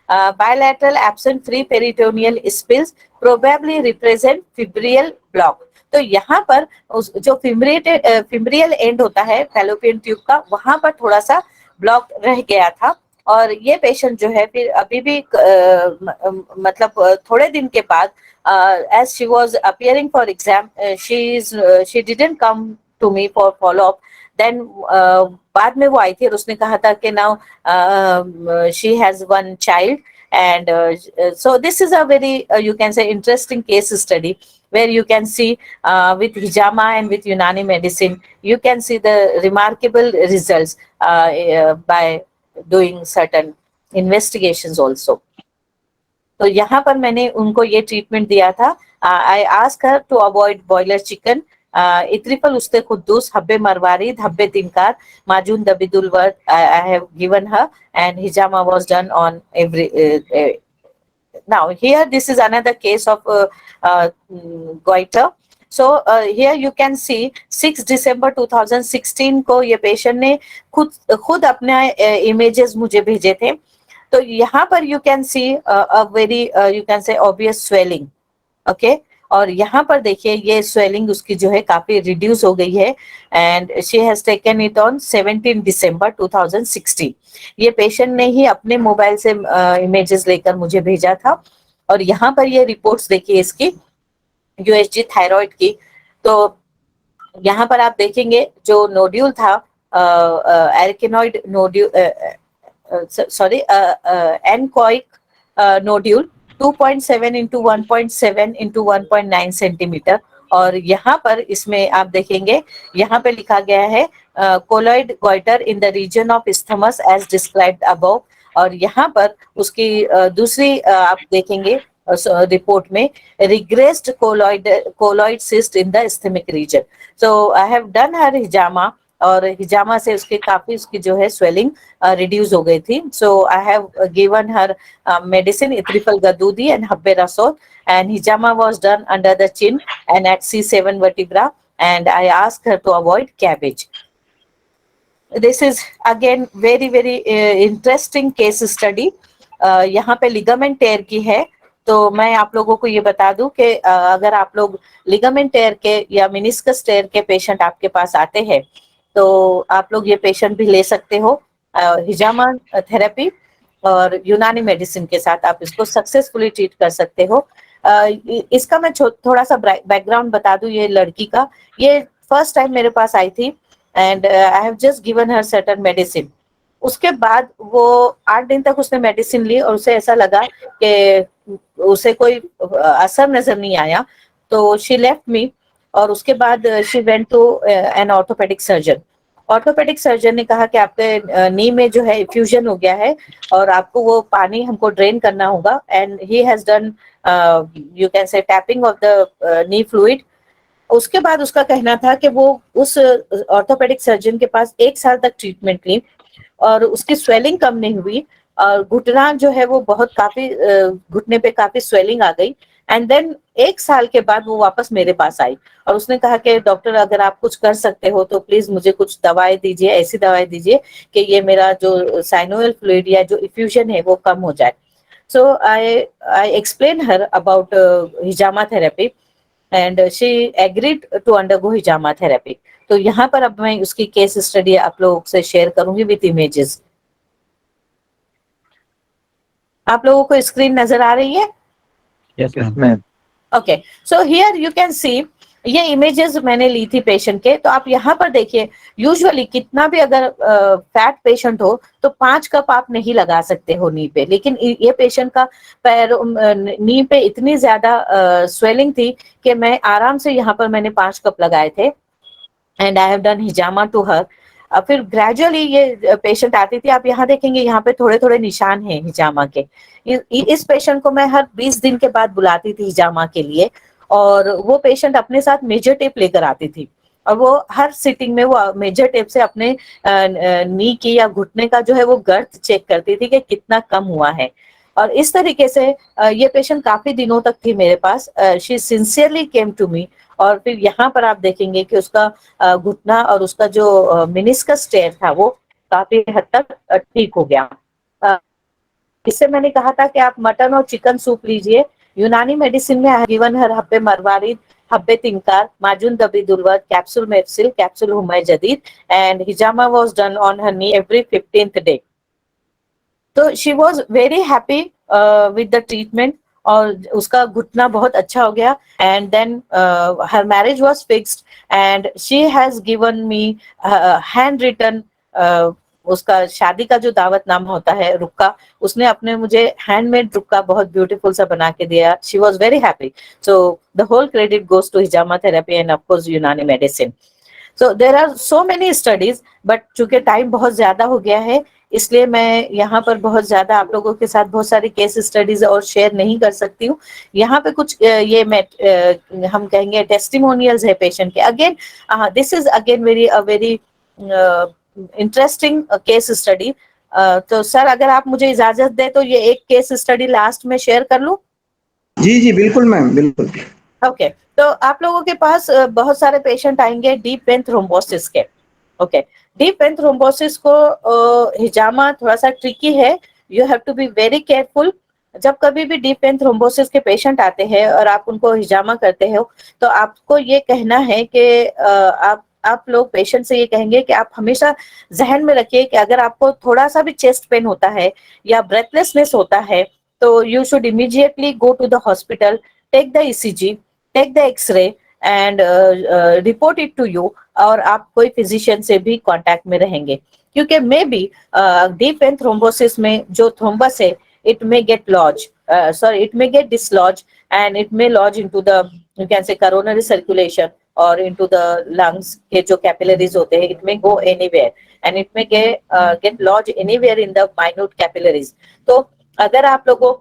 bilateral absent free peritoneal spills probably represent fimbrial block. तो यहाँ पर जो फिम्ब्रियल एंड होता है फैलोपियन ट्यूब का वहां पर थोड़ा सा ब्लॉक रह गया था और ये पेशेंट जो है फिर अभी भी मतलब थोड़े दिन के बाद as she was appearing for exam she didn't come to me for follow up, then बाद में वो आई थी और उसने कहा था कि now she has one child and so this is a very you can say interesting case study where you can see with hijama and with Unani medicine you can see the remarkable results by doing certain investigations also. तो यहाँ पर मैंने उनको ये treatment दिया था। I ask her to avoid broiler chicken, इत्रिफल उस्ते खुद्दूस, हब्बे मरवारी, धब्बे तिनकार, माजून दबिदुल वर्ड I have given her and हिजामा was done on every now here this is another case of goiter. So here you can see 6 December 2016 को ये पेशेंट ने खुद अपने इमेजेस मुझे भेजे थे। तो यहाँ पर you can see a very you can से ऑब्वियस स्वेलिंग, ओके, और यहाँ पर देखिए ये स्वेलिंग उसकी जो है काफी रिड्यूस हो गई है and she has taken it on 17 दिसंबर 2016। ये पेशेंट ने ही अपने मोबाइल से इमेजेस लेकर मुझे भेजा था और यहाँ पर ये रिपोर्ट्स देखिए इसकी यूएसजी थायराइड की। तो यहाँ पर आप देखेंगे जो नोड्यूल था arachnoid nodule sorry anechoic nodule 2.7 into 1.7 into 1.9 centimetre और यहाँ पर इसमें आप देखेंगे यहाँ पे लिखा गया है colloid goitre in the region of isthmus as described above और यहाँ पर उसकी दूसरी आप देखेंगे रिपोर्ट में regressed colloid cyst in the stomach region. So I have done her हिजामा और हिजामा से उसके काफी उसकी जो है स्वेलिंग रिड्यूस हो गई थी। So I have given her medicine इत्रिफल गदूदी एंड हब्बे रसोद एंड हिजामा was done under the chin and at C7 vertebra and I asked her to avoid cabbage. This is again very interesting case study. यहाँ पे ligament tear की है। तो मैं आप लोगों को ये बता दूं कि अगर आप लोग लिगामेंट टेयर के या मिनिस्कस टेयर के पेशेंट आपके पास आते हैं तो आप लोग ये पेशेंट भी ले सकते हो हिजामा थेरेपी और यूनानी मेडिसिन के साथ आप इसको सक्सेसफुली ट्रीट कर सकते हो। इसका मैं थोड़ा सा बैकग्राउंड बता दूं ये लड़की का। ये फर्स्ट टाइम मेरे पास आई थी and I have just given her certain medicine. उसके बाद वो 8 दिन तक उसने मेडिसिन ली और उसे ऐसा लगा कि उसे कोई असर नजर नहीं आया, तो शी लेफ्ट मी। और उसके बाद she went to an orthopedic surgeon. Orthopedic surgeon ने कहा कि आपके नी में जो है इफ्यूजन हो गया है और आपको वो पानी हमको ड्रेन करना होगा, and he has done you can से tapping of the knee fluid. उसके बाद उसका कहना था कि वो उस ऑर्थोपेडिक सर्जन के पास 1 साल तक ट्रीटमेंट ली और उसकी स्वेलिंग कम नहीं हुई और घुटना जो है वो बहुत काफी घुटने पे काफी स्वेलिंग आ गई। एंड देन 1 साल के बाद वो वापस मेरे पास आई और उसने कहा कि डॉक्टर अगर आप कुछ कर सकते हो तो प्लीज मुझे कुछ दवाएं दीजिए, ऐसी दवाएं दीजिए कि ये मेरा जो साइनोवियल फ्लूइड या जो इफ्यूजन है वो कम हो जाए। So I explain her about हिजामा therapy and she agreed to undergo हिजामा थेरेपी। तो यहाँ पर अब मैं उसकी केस स्टडी आप लोगों से शेयर करूंगी विथ इमेजेस। आप लोगों को स्क्रीन नजर आ रही है? Yes, Yes, ma'am. ma'am. Okay, so here you can see ये इमेजेस मैंने ली थी पेशेंट के। तो आप यहाँ पर देखिए, यूजुअली कितना भी अगर फैट पेशेंट हो तो 5 कप आप नहीं लगा सकते हो नी पे, लेकिन ये पेशेंट का पैर नी पे इतनी ज्यादा स्वेलिंग थी कि मैं आराम से यहाँ पर मैंने 5 कप लगाए थे एंड आई हैव डन हिजामा टू हर। फिर ग्रेजुअली ये पेशेंट आती थी, आप यहाँ देखेंगे यहाँ पे थोड़े थोड़े निशान हैं हिजामा के। इस पेशेंट को मैं हर 20 दिन के बाद बुलाती थी हिजामा के लिए और वो पेशेंट अपने साथ मेजर टेप लेकर आती थी और वो हर सिटिंग में वो मेजर टेप से अपने नी की या घुटने का जो है वो गर्थ चेक करती थी कि कितना कम हुआ है। और इस तरीके से ये पेशेंट काफी दिनों तक थी मेरे पास। She sincerely came to me. और फिर यहाँ पर आप देखेंगे कि उसका घुटना और उसका जो मिनिस्कस टेयर था वो काफी हद तक ठीक हो गया। इससे मैंने कहा था कि आप मटन और चिकन सूप लीजिए। यूनानी मेडिसिन में गिवन हर हब्बे मरवारिद, हब्बे तिनकार, माजुन दबी दुलवत, कैप्सूल मेप्सिल, कैप्सूल हुमाय जदीद एंड हिजामा was done on her knee every 15th day. तो she was very happy with the treatment और उसका घुटना बहुत अच्छा हो गया। And then her marriage was fixed and she has given me handwritten, उसका शादी का जो दावतनामा होता है रुक्का, उसने अपने मुझे हैंडमेड रुक्का बहुत ब्यूटीफुल सा बना के दिया। She was very happy. So the whole credit goes to हिजामा therapy and of course Unani medicine. So there are so many studies, but चूंकि टाइम बहुत ज्यादा हो गया है इसलिए मैं यहाँ पर बहुत ज्यादा आप लोगों के साथ बहुत सारी केस स्टडीज और शेयर नहीं कर सकती हूँ। यहाँ पे कुछ ये हम कहेंगे टेस्टिमोनियल्स है पेशेंट के। Again this is again very interesting case study. तो सर अगर आप मुझे इजाजत दे तो ये एक केस स्टडी लास्ट में शेयर कर लूं? जी जी बिल्कुल मैम, बिल्कुल। ओके, तो आप लोगों के पास बहुत सारे पेशेंट आएंगे डीप वेन थ्रोम्बोसिस के। ओके, डीप वेन थ्रोम्बोसिस को हिजामा थोड़ा सा ट्रिकी है। You have to be very careful. जब कभी भी डीप वेन थ्रोम्बोसिस के पेशेंट आते हैं और आप उनको हिजामा करते हो तो आपको ये कहना है कि आप लोग पेशेंट से ये कहेंगे कि आप हमेशा जहन में रखिए कि अगर आपको थोड़ा सा भी चेस्ट पेन होता है या ब्रेथलेसनेस होता है तो you should immediately go to the hospital, take the ECG, take the X-ray and report it to you. और आप कोई फिजिशियन से भी कांटेक्ट में रहेंगे क्योंकि may be deep vein thrombosis में जो थ्रोम्बस है it may get lodge, it may get dislodged and it may lodge into the, you can say, coronary circulation or into the lungs के जो capillaries होते हैं, it may go anywhere and it may get lodged anywhere in the minute capillaries। तो अगर आप लोगों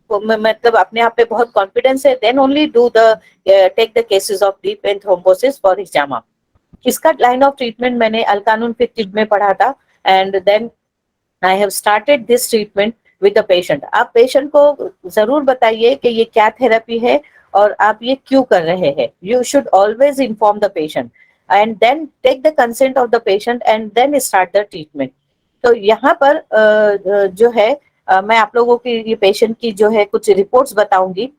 मतलब अपने आप पे बहुत कॉन्फिडेंस है then only do the take the cases of deep vein thrombosis for हिजामा। इसका लाइन ऑफ ट्रीटमेंट मैंने अलकानून फिर तिब में पढ़ा था and then I have started this treatment with the patient। आप पेशेंट को जरूर बताइए कि ये क्या थेरेपी है और आप ये क्यों कर रहे हैं। You should always inform the patient and then take the consent of the patient and then start the treatment। तो यहाँ पर जो है मैं आप लोगों की ये पेशेंट की जो है कुछ रिपोर्ट्स बताऊंगी।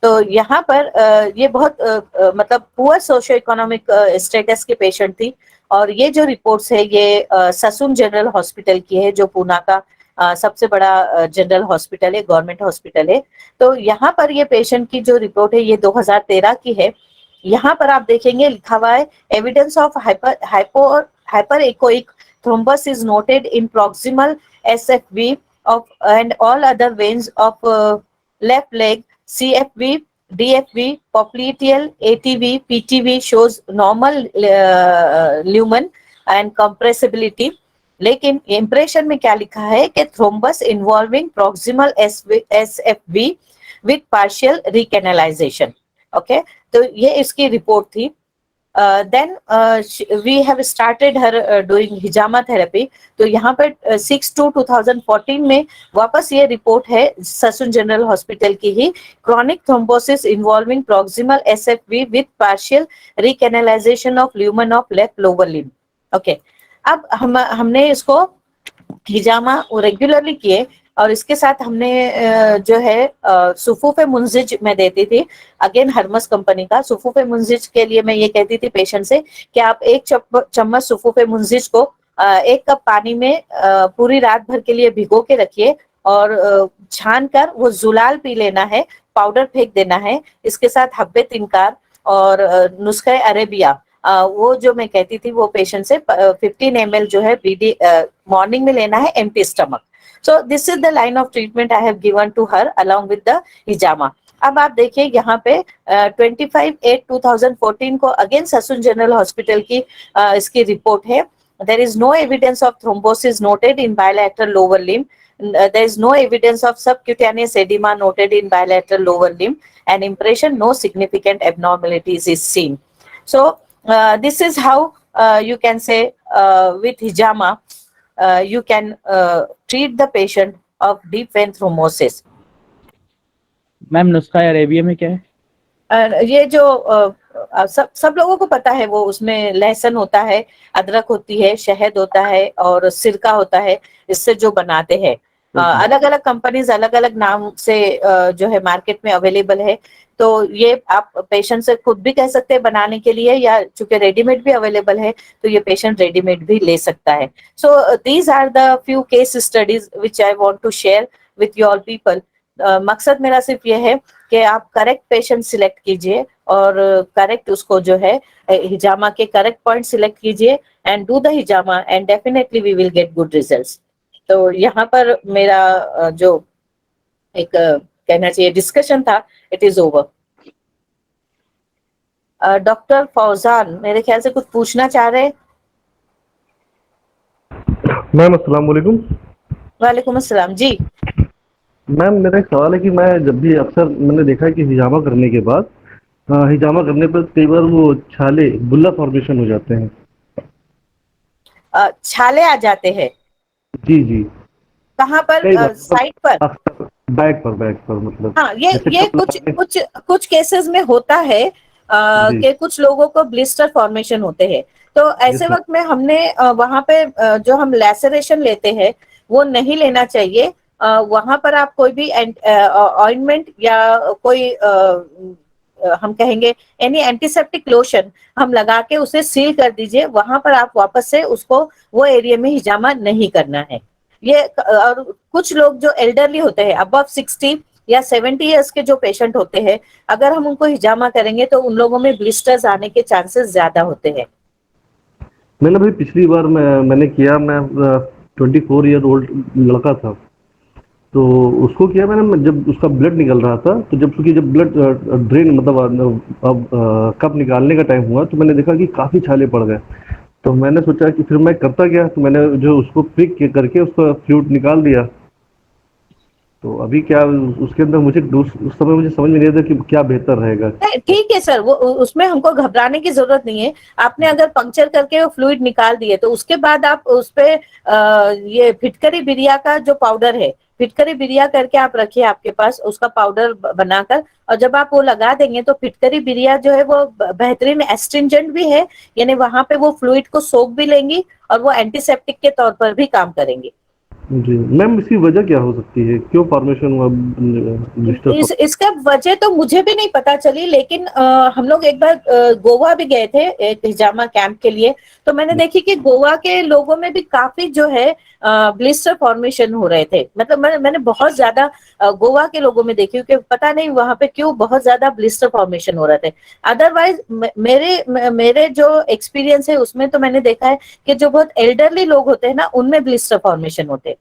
तो यहाँ पर ये बहुत मतलब पुअर सोशियो इकोनॉमिक स्टेटस के पेशेंट थी और ये जो रिपोर्ट्स है ये ससून जनरल हॉस्पिटल की है, जो पूना का सबसे बड़ा जनरल हॉस्पिटल है, गवर्नमेंट हॉस्पिटल है। तो यहाँ पर ये पेशेंट की जो रिपोर्ट है ये 2013 की है। यहाँ पर आप देखेंगे लिखा हुआ है evidence of hyperechoic thrombus is noted in proximal SFV of and all other veins of left leg. CFV, DFV, popliteal, ATV, PTV shows normal lumen and compressibility. लेकिन इम्प्रेशन में क्या लिखा है कि thrombus involving proximal SFV with partial recanalisation. Okay, तो ये इसकी report थी। Then we have started her doing hijama therapy. तो यहाँ पर 6/2/2014 में वापस ये रिपोर्ट है ससून जनरल हॉस्पिटल की ही, chronic thrombosis involving proximal SFV with partial recanalization of lumen of left lower limb. Okay, अब हमने इसको हिजामा रेगुलरली किए और इसके साथ हमने जो है सुफूफे मुंजिज में देती थी, अगेन हर्मस कंपनी का। सुफूफे मुंजिज के लिए मैं ये कहती थी पेशेंट से कि आप 1 चम्मच सुफूफे मुंजिज को 1 कप पानी में पूरी रात भर के लिए भिगो के रखिए और छान कर वो जुलाल पी लेना है, पाउडर फेंक देना है। इसके साथ हब्बे तिनकार और नुस्खे अरेबिया, वो जो मैं कहती थी वो पेशेंट से 15 ml जो है बीडी मॉर्निंग में लेना है, empty stomach. So this is the line of treatment I have given to her along with the hijama. अब आप देखिए यहाँ पे 25/8/2014 को अगेन ससून जनरल हॉस्पिटल की इसकी रिपोर्ट है। There is no evidence of thrombosis noted in bilateral lower limb. There is no evidence of subcutaneous edema noted in bilateral lower limb, and impression no significant abnormalities is seen. So this is how you can say with hijama you can treat the patient of deep vein thrombosis. Ma'am नुस्खा Arabia में क्या है? ये जो सब लोगों को पता है, वो उसमें लहसुन होता है, अदरक होती है, शहद होता है और सिरका होता है, इससे जो बनाते हैं। अलग अलग कंपनीज अलग अलग नाम से जो है मार्केट में अवेलेबल है। तो ये आप पेशेंट से खुद भी कह सकते हैं बनाने के लिए, या चूंकि रेडीमेड भी अवेलेबल है तो ये पेशेंट रेडीमेड भी ले सकता है। So these are the few case studies which I want to share with you all people. मकसद मेरा सिर्फ ये है कि आप करेक्ट पेशेंट सिलेक्ट कीजिए और करेक्ट उसको जो है हिजामा के करेक्ट पॉइंट सिलेक्ट कीजिए एंड डू द हिजामा and definitely we will get good results. तो यहाँ पर मेरा जो एक कहना चाहिए डिस्कशन था, it is over. Doctor Fauzan मेरे ख्याल से कुछ पूछना चाह रहे हैं। मैम अस्सलाम वालेकुम। वालेकुम अस्सलाम जी। मैम मेरा एक सवाल है कि मैं जब भी अक्सर मैंने देखा है कि हिजामा करने के बाद हिजामा करने पर कई बार वो छाले बुल्ला फॉर्मेशन हो जाते हैं। छाले आ जाते हैं? जी जी। कहाँ पर? साइड पर? बैक पर मतलब। हाँ, ये कुछ केसेस में होता है कि कुछ लोगों को ब्लिस्टर फॉर्मेशन होते हैं। तो ऐसे वक्त में हमने वहां पे जो हम लैसरेशन लेते हैं वो नहीं लेना चाहिए। वहां पर आप कोई भी ऑइंटमेंट या कोई हम कहेंगे एनी एंटीसेप्टिक लोशन हम लगा के उसे सील कर दीजिए। वहां पर आप वापस से उसको वो एरिया में हिजामा नहीं करना है। ये और कुछ लोग जो एल्डरली होते हैं अबव 60 या 70 ईयर्स के जो पेशेंट होते हैं, अगर हम उनको हिजामा करेंगे तो उन लोगों में ब्लिस्टर्स आने के चांसेस ज्यादा होते हैं। मैंने भाई पिछली बार मैंने किया, मैं 24 ईयर ओल्ड लड़का था, तो उसको किया मैंने। जब उसका ब्लड निकल रहा था, तो जब ब्लड ड्रेन मतलब अब कप निकालने का टाइम हुआ, तो मैंने देखा कि काफ़ी छाले पड़ गए। तो मैंने सोचा कि फिर मैं करता क्या, तो मैंने जो उसको प्रिक करके उसका फ्लूइड निकाल दिया। तो अभी क्या उसके अंदर उस समय मुझे समझ में नहीं आता कि क्या बेहतर रहेगा। ठीक है सर, वो उसमें हमको घबराने की जरूरत नहीं है। आपने अगर पंक्चर करके वो फ्लूइड निकाल दिए तो उसके बाद आप उस पे ये फिटकरी बिरिया का जो पाउडर है, फिटकरी बिरिया करके आप रखिए आपके पास, उसका पाउडर बनाकर, और जब आप वो लगा देंगे तो फिटकरी बिरिया जो है वो बेहतरीन एस्ट्रिंजेंट भी है, यानी वहां पे वो फ्लूइड को सोख भी लेंगी और वो एंटीसेप्टिक के तौर पर भी काम करेंगी। जी मैम, इसकी वजह क्या हो सकती है, क्यों फॉर्मेशन हुआ ब्लिस्टर? इसका वजह तो मुझे भी नहीं पता चली, लेकिन हम लोग एक बार गोवा भी गए थे एक हिजामा कैंप के लिए, तो मैंने देखी कि गोवा के लोगों में भी काफी जो है ब्लिस्टर फॉर्मेशन हो रहे थे। मतलब मैंने बहुत ज्यादा गोवा के लोगों में देखी कि पता नहीं वहां पे क्यों बहुत ज्यादा ब्लिस्टर फॉर्मेशन हो रहे थे। अदरवाइज मेरे जो एक्सपीरियंस है उसमें तो मैंने देखा है कि जो बहुत एल्डरली लोग होते हैं ना, उनमें ब्लिस्टर फॉर्मेशन होते हैं।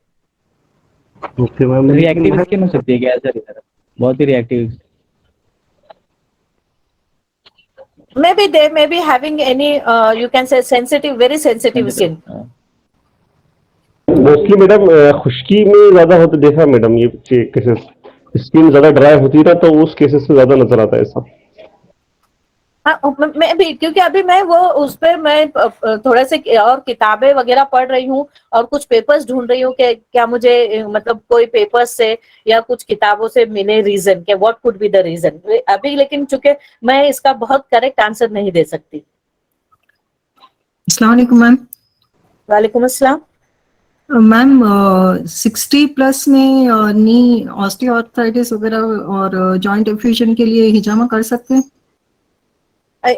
ओके मैम, रिएक्टिव स्किन हो सकती है क्या सर? बहुत ही reactive. Maybe they may be having any you can say sensitive, very sensitive skin. Mostly madam खुश्की में ज्यादा होता देखा मैडम, ये केसेस स्किन ज्यादा ड्राई होती है ना, तो उस केसेस में ज्यादा नजर आता है ऐसा। हाँ, मैं भी, क्योंकि अभी मैं वो उस पर मैं थोड़ा से और किताबें वगैरह पढ़ रही हूँ और कुछ पेपर्स ढूंढ रही हूँ कि क्या मुझे मतलब कोई पेपर्स से या कुछ किताबों से मिले रीजन के what could be the reason अभी, लेकिन चूंकि मैं इसका बहुत करेक्ट आंसर नहीं दे सकती। अस्सलाम वालेकुम मैम। वालेकुम अस्सलाम। मैम 60 प्लस में नी ऑस्टियोआर्थराइटिस वगैरह और जॉइंट इफ्यूजन के लिए हिजामा कर सकते हैं?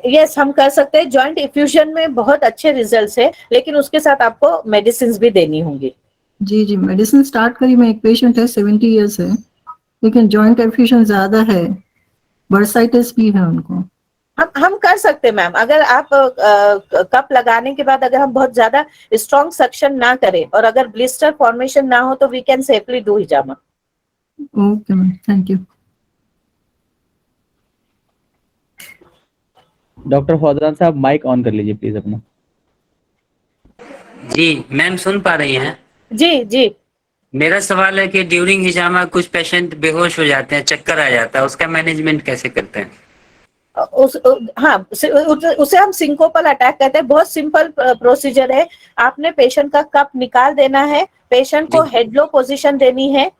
यस, हम कर सकते हैं। जॉइंट इफ्यूजन में बहुत अच्छे रिजल्ट्स है, लेकिन उसके साथ आपको मेडिसिन भी देनी होंगी। जी जी, मेडिसिन स्टार्ट करी। मैं एक पेशेंट है 70 ईयर्स है, लेकिन जॉइंट इफ्यूजन ज्यादा है, बर्साइटिस भी है उनको। हम कर सकते हैं मैम, अगर आप कप लगाने के बाद अगर हम बहुत ज्यादा स्ट्रॉन्ग सक्शन ना करें और अगर ब्लिस्टर फॉर्मेशन ना हो तो वी कैन सेफली डू हिजामा। Okay ma'am, thank you. Doctor Fauzan साहब माइक ऑन कर लीजिए प्लीज अपना। जी मैम, सुन पा रही हैं? जी जी। मेरा सवाल है कि ड्यूरिंग हिजामा कुछ पेशेंट बेहोश हो जाते हैं, चक्कर आ जाता है, उसका मैनेजमेंट कैसे करते हैं? हाँ, उसे हम सिंकोपल अटैक कहते हैं। बहुत सिंपल प्रोसीजर है। आपने पेशेंट का कप निकाल देना है, पेशेंट को हेड लो पोजीशन देनी है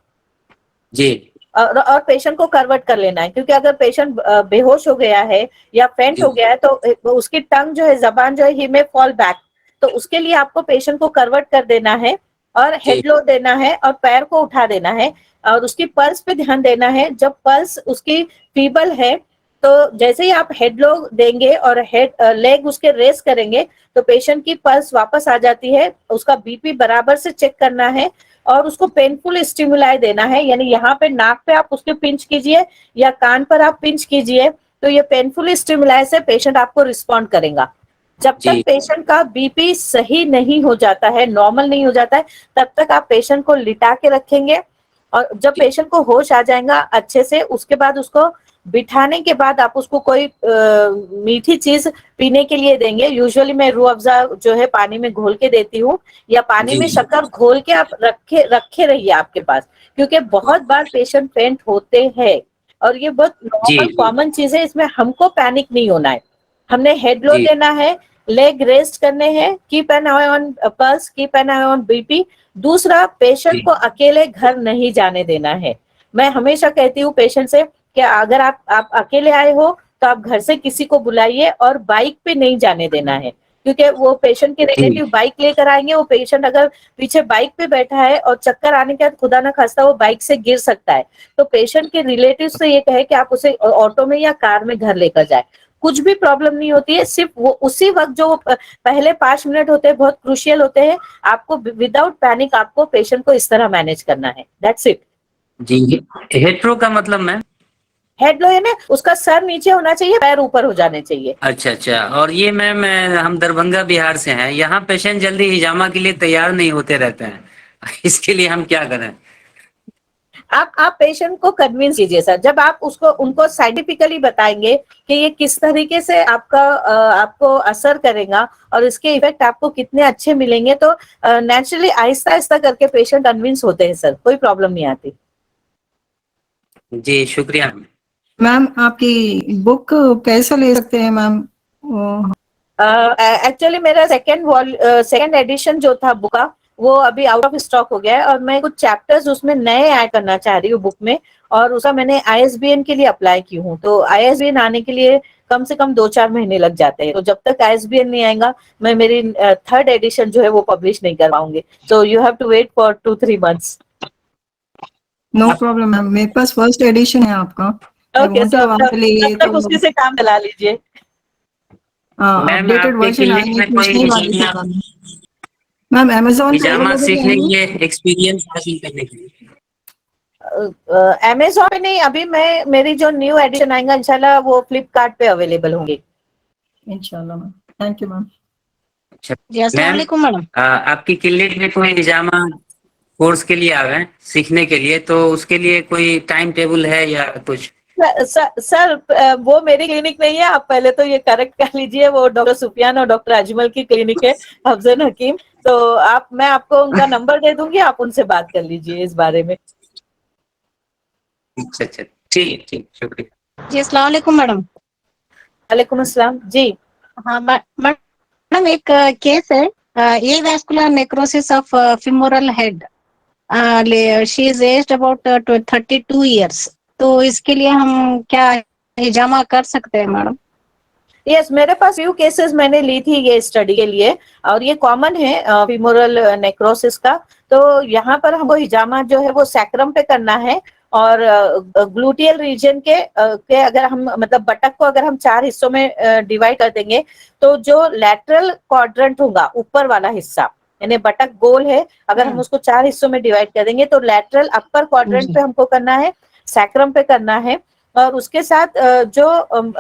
जी। और पेशेंट को करवट कर लेना है, क्योंकि अगर पेशेंट बेहोश हो गया है या फेंट हो गया है तो उसकी टंग जो है, जबान जो है, ही में फॉल बैक। तो उसके लिए आपको पेशेंट को करवट कर देना है और हेड लो देना है और पैर को उठा देना है और उसकी पल्स पे ध्यान देना है। जब पल्स उसकी फीबल है तो जैसे ही आप हेड लो देंगे और हेड लेग उसके रेस करेंगे तो पेशेंट की पल्स वापस आ जाती है। उसका बीपी बराबर से चेक करना है और उसको पेनफुल स्टिमुलाई देना है, यानी यहाँ पे नाक पे आप उसके पिंच कीजिए या कान पर आप पिंच कीजिए, तो ये पेनफुल स्टिमुलाई से पेशेंट आपको रिस्पॉन्ड करेगा। जब तक पेशेंट का बीपी सही नहीं हो जाता है, नॉर्मल नहीं हो जाता है, तब तक आप पेशेंट को लिटा के रखेंगे और जब पेशेंट को होश आ जाएगा अच्छे से, उसके बाद उसको बिठाने के बाद आप उसको कोई मीठी चीज पीने के लिए देंगे। यूजुअली मैं रूह अफ़ज़ा जो है पानी में घोल के देती हूँ, या पानी में शक्कर घोल के आप रखे रहिए आपके पास, क्योंकि बहुत बार पेशेंट फेंट होते हैं और ये बहुत नॉर्मल कॉमन चीज है। इसमें हमको पैनिक नहीं होना है। हमने हेड लो देना है, लेग रेस्ट करने हैं, keep an I on pulse, keep an I on BP. दूसरा, पेशेंट को अकेले घर नहीं जाने देना है। मैं हमेशा कहती हूँ पेशेंट से कि अगर आप अकेले आए हो तो आप घर से किसी को बुलाइए और बाइक पे नहीं जाने देना है, क्योंकि वो पेशेंट के रिलेटिव बाइक लेकर आएंगे। वो पेशेंट अगर पीछे बाइक पे बैठा है और चक्कर आने के बाद खुदा ना खास्ता वो बाइक से गिर सकता है, तो पेशेंट के रिलेटिव से ये कहे कि आप उसे ऑटो में या कार में घर लेकर जाए। कुछ भी प्रॉब्लम नहीं होती है, सिर्फ वो उसी वक्त जो पहले 5 मिनट होते हैं बहुत क्रूशियल होते हैं। आपको विदाउट पैनिक आपको पेशेंट को इस तरह मैनेज करना है। That's it. जी, हेट्रो का मतलब मैम? हेड लो है ना, उसका सर नीचे होना चाहिए, पैर ऊपर हो जाने चाहिए। अच्छा अच्छा। और ये मैम, हम दरभंगा बिहार से हैं, यहाँ पेशेंट जल्दी हिजामा के लिए तैयार नहीं होते रहते हैं, इसके लिए हम क्या करें? आप पेशेंट को कन्विंस कीजिए सर। जब आप उनको साइंटिफिकली बताएंगे कि ये किस तरीके से आपको असर करेगा और इसके इफेक्ट आपको कितने अच्छे मिलेंगे, तो नेचुरली आहिस्ता आहिस्ता करके पेशेंट कन्विंस होते हैं सर, कोई प्रॉब्लम नहीं आती। जी शुक्रिया। मैम आपकी बुक कैसे ले सकते हैं मैम? एक्चुअली मेरा सेकेंड एडिशन जो था बुक का वो अभी आउट ऑफ स्टॉक हो गया है और मैं कुछ चैप्टर्स उसमें नए ऐड करना चाह रही हूँ बुक में, और उसका मैंने ISBN के लिए अप्लाई की हूँ। तो ISBN आने के लिए कम से कम 2-4 महीने लग जाते हैं। तो जब तक ISBN नहीं आएगा मैं मेरी 3rd एडिशन जो है वो पब्लिश नहीं कर पाऊंगी। So you have to wait for 2-3 months. No problem ma'am, मेरे पास फर्स्ट एडिशन है आपका। I okay, want so to आपके लिए तब तक उसी से काम चला लीजिए। मैम अपडेटेड आपके वर्जन क्लिनिक आएंगे में तो उसमें वाले से कोई काम। मैम अमेजोन पे हिजामा अवेलेबल सीखने रहेंगे? के लिए, एक्सपीरियंस हासिल करने के लिए? अमेजोन पे नहीं, अभी मैं मेरी जो न्यू एडिशन आएगा इंशाल्लाह वो फ्लिपकार्ट पे अवेलेबल होंगे। इंशाल्लाह मैम, थैंक यू मैम। अच्छा जी अस्सलाम मैम, वालेकुम मैडम। आपकी क्लिनिक में कोई हिजामा कोर्स के लिए आ गए सीखने के लिए, तो उसके लिए कोई टाइम टेबल है या कुछ? सर वो मेरी क्लिनिक नहीं है, आप पहले तो ये करेक्ट कर लीजिए, वो डॉक्टर सुफियान और डॉक्टर अजमल की क्लिनिक है, अफजल हकीम। तो मैं आपको उनका नंबर दे दूंगी, आप उनसे बात कर लीजिए इस बारे में। अच्छा अच्छा, ठीक ठीक, शुक्रिया। जी अस्सलाम वालेकुम मैडम। वालेकुम अस्सलाम जी। हाँ मैडम, एक केस है, avascular necrosis of femoral head. She is aged about 32 years. तो इसके लिए हम क्या हिजामा कर सकते हैं मैडम? यस, मेरे पास फ्यू केसेस मैंने ली थी ये स्टडी के लिए, और ये कॉमन है फीमोरल नेक्रोसिस का। तो यहाँ पर हमको हिजामा जो है वो सैक्रम पे करना है, और ग्लूटियल रीजन के अगर हम मतलब बटक को अगर हम 4 हिस्सों में डिवाइड कर देंगे, तो जो लैटरल क्वाड्रेंट होगा ऊपर वाला हिस्सा, यानी बटक गोल है, अगर हम उसको 4 हिस्सों में डिवाइड कर देंगे तो लैटरल अपर क्वाड्रेंट पे हमको करना है, सैक्रम पे करना है, और उसके साथ जो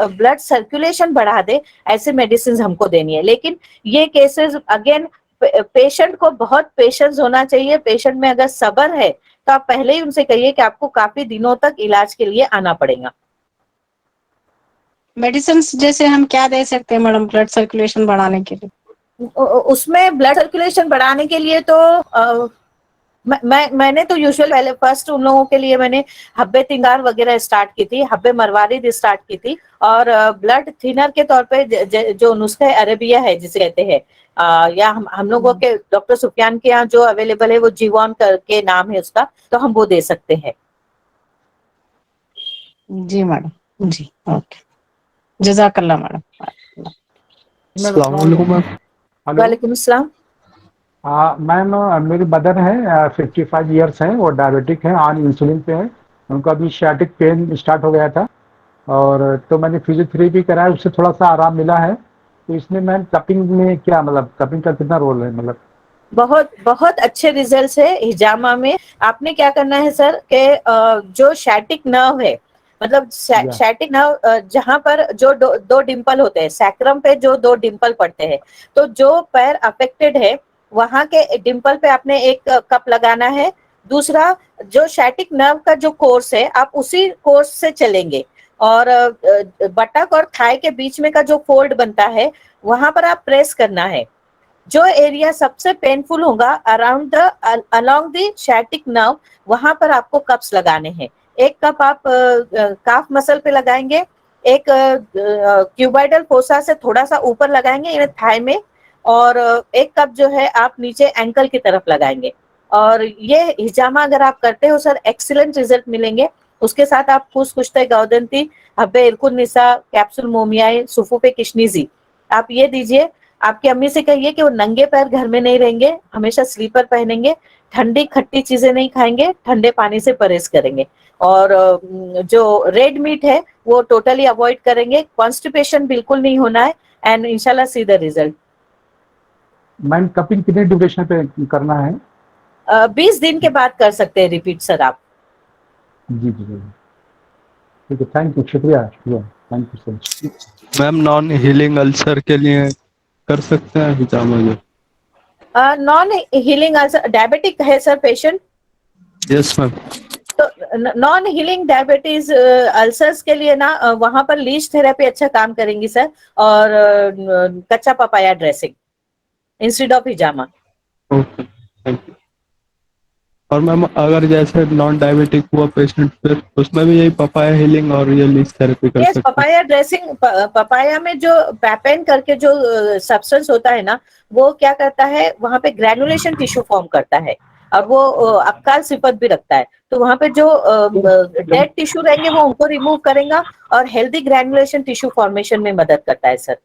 ब्लड सर्कुलेशन बढ़ा दे ऐसे मेडिसिन हमको देनी है। लेकिन ये केसेस अगेन पेशेंट को बहुत पेशेंस होना चाहिए। पेशेंट में अगर सब्र है तो आप पहले ही उनसे कहिए कि आपको काफी दिनों तक इलाज के लिए आना पड़ेगा। मेडिसिन जैसे हम क्या दे सकते हैं मैडम ब्लड सर्कुलेशन बढ़ाने के लिए? उसमें ब्लड सर्कुलेशन बढ़ाने के लिए तो मैंने तो यूजुअल पहले फर्स्ट उन लोगों के लिए मैंने हब्बे तिंगार वगैरह स्टार्ट की थी, हब्बे मरवारिद स्टार्ट की थी, और ब्लड थिनर के तौर पे जो नुस्खा अरेबिया है जिसे कहते हैं, या हम लोगों के डॉक्टर सुफियान के यहाँ जो अवेलेबल है वो जीवॉन करके नाम है उसका, तो हम वो दे सकते हैं। जी मैडम, जी ओके, जज़ाकल्लाह मैडम। अस्सलाम वालेकुम मैम। हेलो। वालेकुम अस्सलाम। मैम, मेरी मदर है, 55 ईयर्स हैं, वो डायबिटिक हैं, ऑन इंसुलिन पे है। उनको अभी शार्टिक पेन स्टार्ट हो गया था, और तो मैंने फिजियोथेरेपी कराया, उससे थोड़ा सा आराम मिला है। तो इसमें मैम कपिंग में क्या, मतलब कपिंग का कितना रोल है मतलब? बहुत बहुत अच्छे रिजल्ट्स है हिजामा में। आपने क्या करना है सर कि जो शैटिक नर्व है, मतलब शैटिक नर्व जहां पर जो दो डिंपल होते हैं, सैक्रम पे जो 2 डिंपल पड़ते हैं, तो जो पैर अफेक्टेड है वहां के डिंपल पे आपने एक कप लगाना है। दूसरा, जो शैटिक नर्व का जो कोर्स है आप उसी कोर्स से चलेंगे, और बटक और थाई के बीच में का जो फोल्ड बनता है वहां पर आप प्रेस करना है। जो एरिया सबसे पेनफुल होगा around the along the sciatic nerve, वहां पर आपको कप्स लगाने हैं। एक कप आप काफ मसल पे लगाएंगे, एक क्यूबाइडल फोसा से थोड़ा सा ऊपर लगाएंगे यानी थाई में, और एक कप जो है आप नीचे एंकल की तरफ लगाएंगे। और ये हिजामा अगर आप करते हो सर, एक्सीलेंट रिजल्ट मिलेंगे। उसके साथ आप फूस कुश्ते गौदंती, हब्बे इरकुन निसा, कैप्सूल मोमियाई, सुफूफे किशनीजी आप ये दीजिए। आपकी अम्मी से कहिए कि वो नंगे पैर घर में नहीं रहेंगे, हमेशा स्लीपर पहनेंगे, ठंडी खट्टी चीजें नहीं खाएंगे, ठंडे पानी से परहेज करेंगे, और जो रेड मीट है वो टोटली अवॉइड करेंगे। कॉन्स्टिपेशन बिल्कुल नहीं होना है, एंड इंशाल्लाह see the result. Ma'am cupping कितने ड्यूरेशन पे करना है? 20 दिन के बाद कर सकते हैं रिपीट सर आप। जी जी जी, ठीक है, थैंक यू, शुक्रिया शुक्रिया, thank you so much. Ma'am non healing ulcer के लिए कर सकते हैं हिजामा जो? नॉन हीलिंग अल्सर, डायबिटिक है सर पेशेंट? Yes ma'am. तो नॉन हीलिंग डायबिटीज अल्सर्स के लिए ना वहां पर लीच थेरेपी अच्छा काम करेंगी सर, और कच्चा papaya dressing instead of hijama. Okay, thank you. और मैम अगर जैसे नॉन डायबिटिक हुआ पेशेंट फिर उसमें भी यही पपाया हीलिंग और ये लीच थेरेपी कर यस, सकते हैं? पपाया ड्रेसिंग, पपाया में जो पैपेन करके जो सब्सटेंस होता है ना, वो क्या करता है, वहां पे ग्रेनुलेशन टिश्यू फॉर्म करता है और वो अकाल सिफत भी रखता है। तो वहां पे जो डेड टिश्यू रहेंगे वो उनको रिमूव करेगा और हेल्दी ग्रेनुलेशन टिश्यू फॉर्मेशन में मदद करता है सर।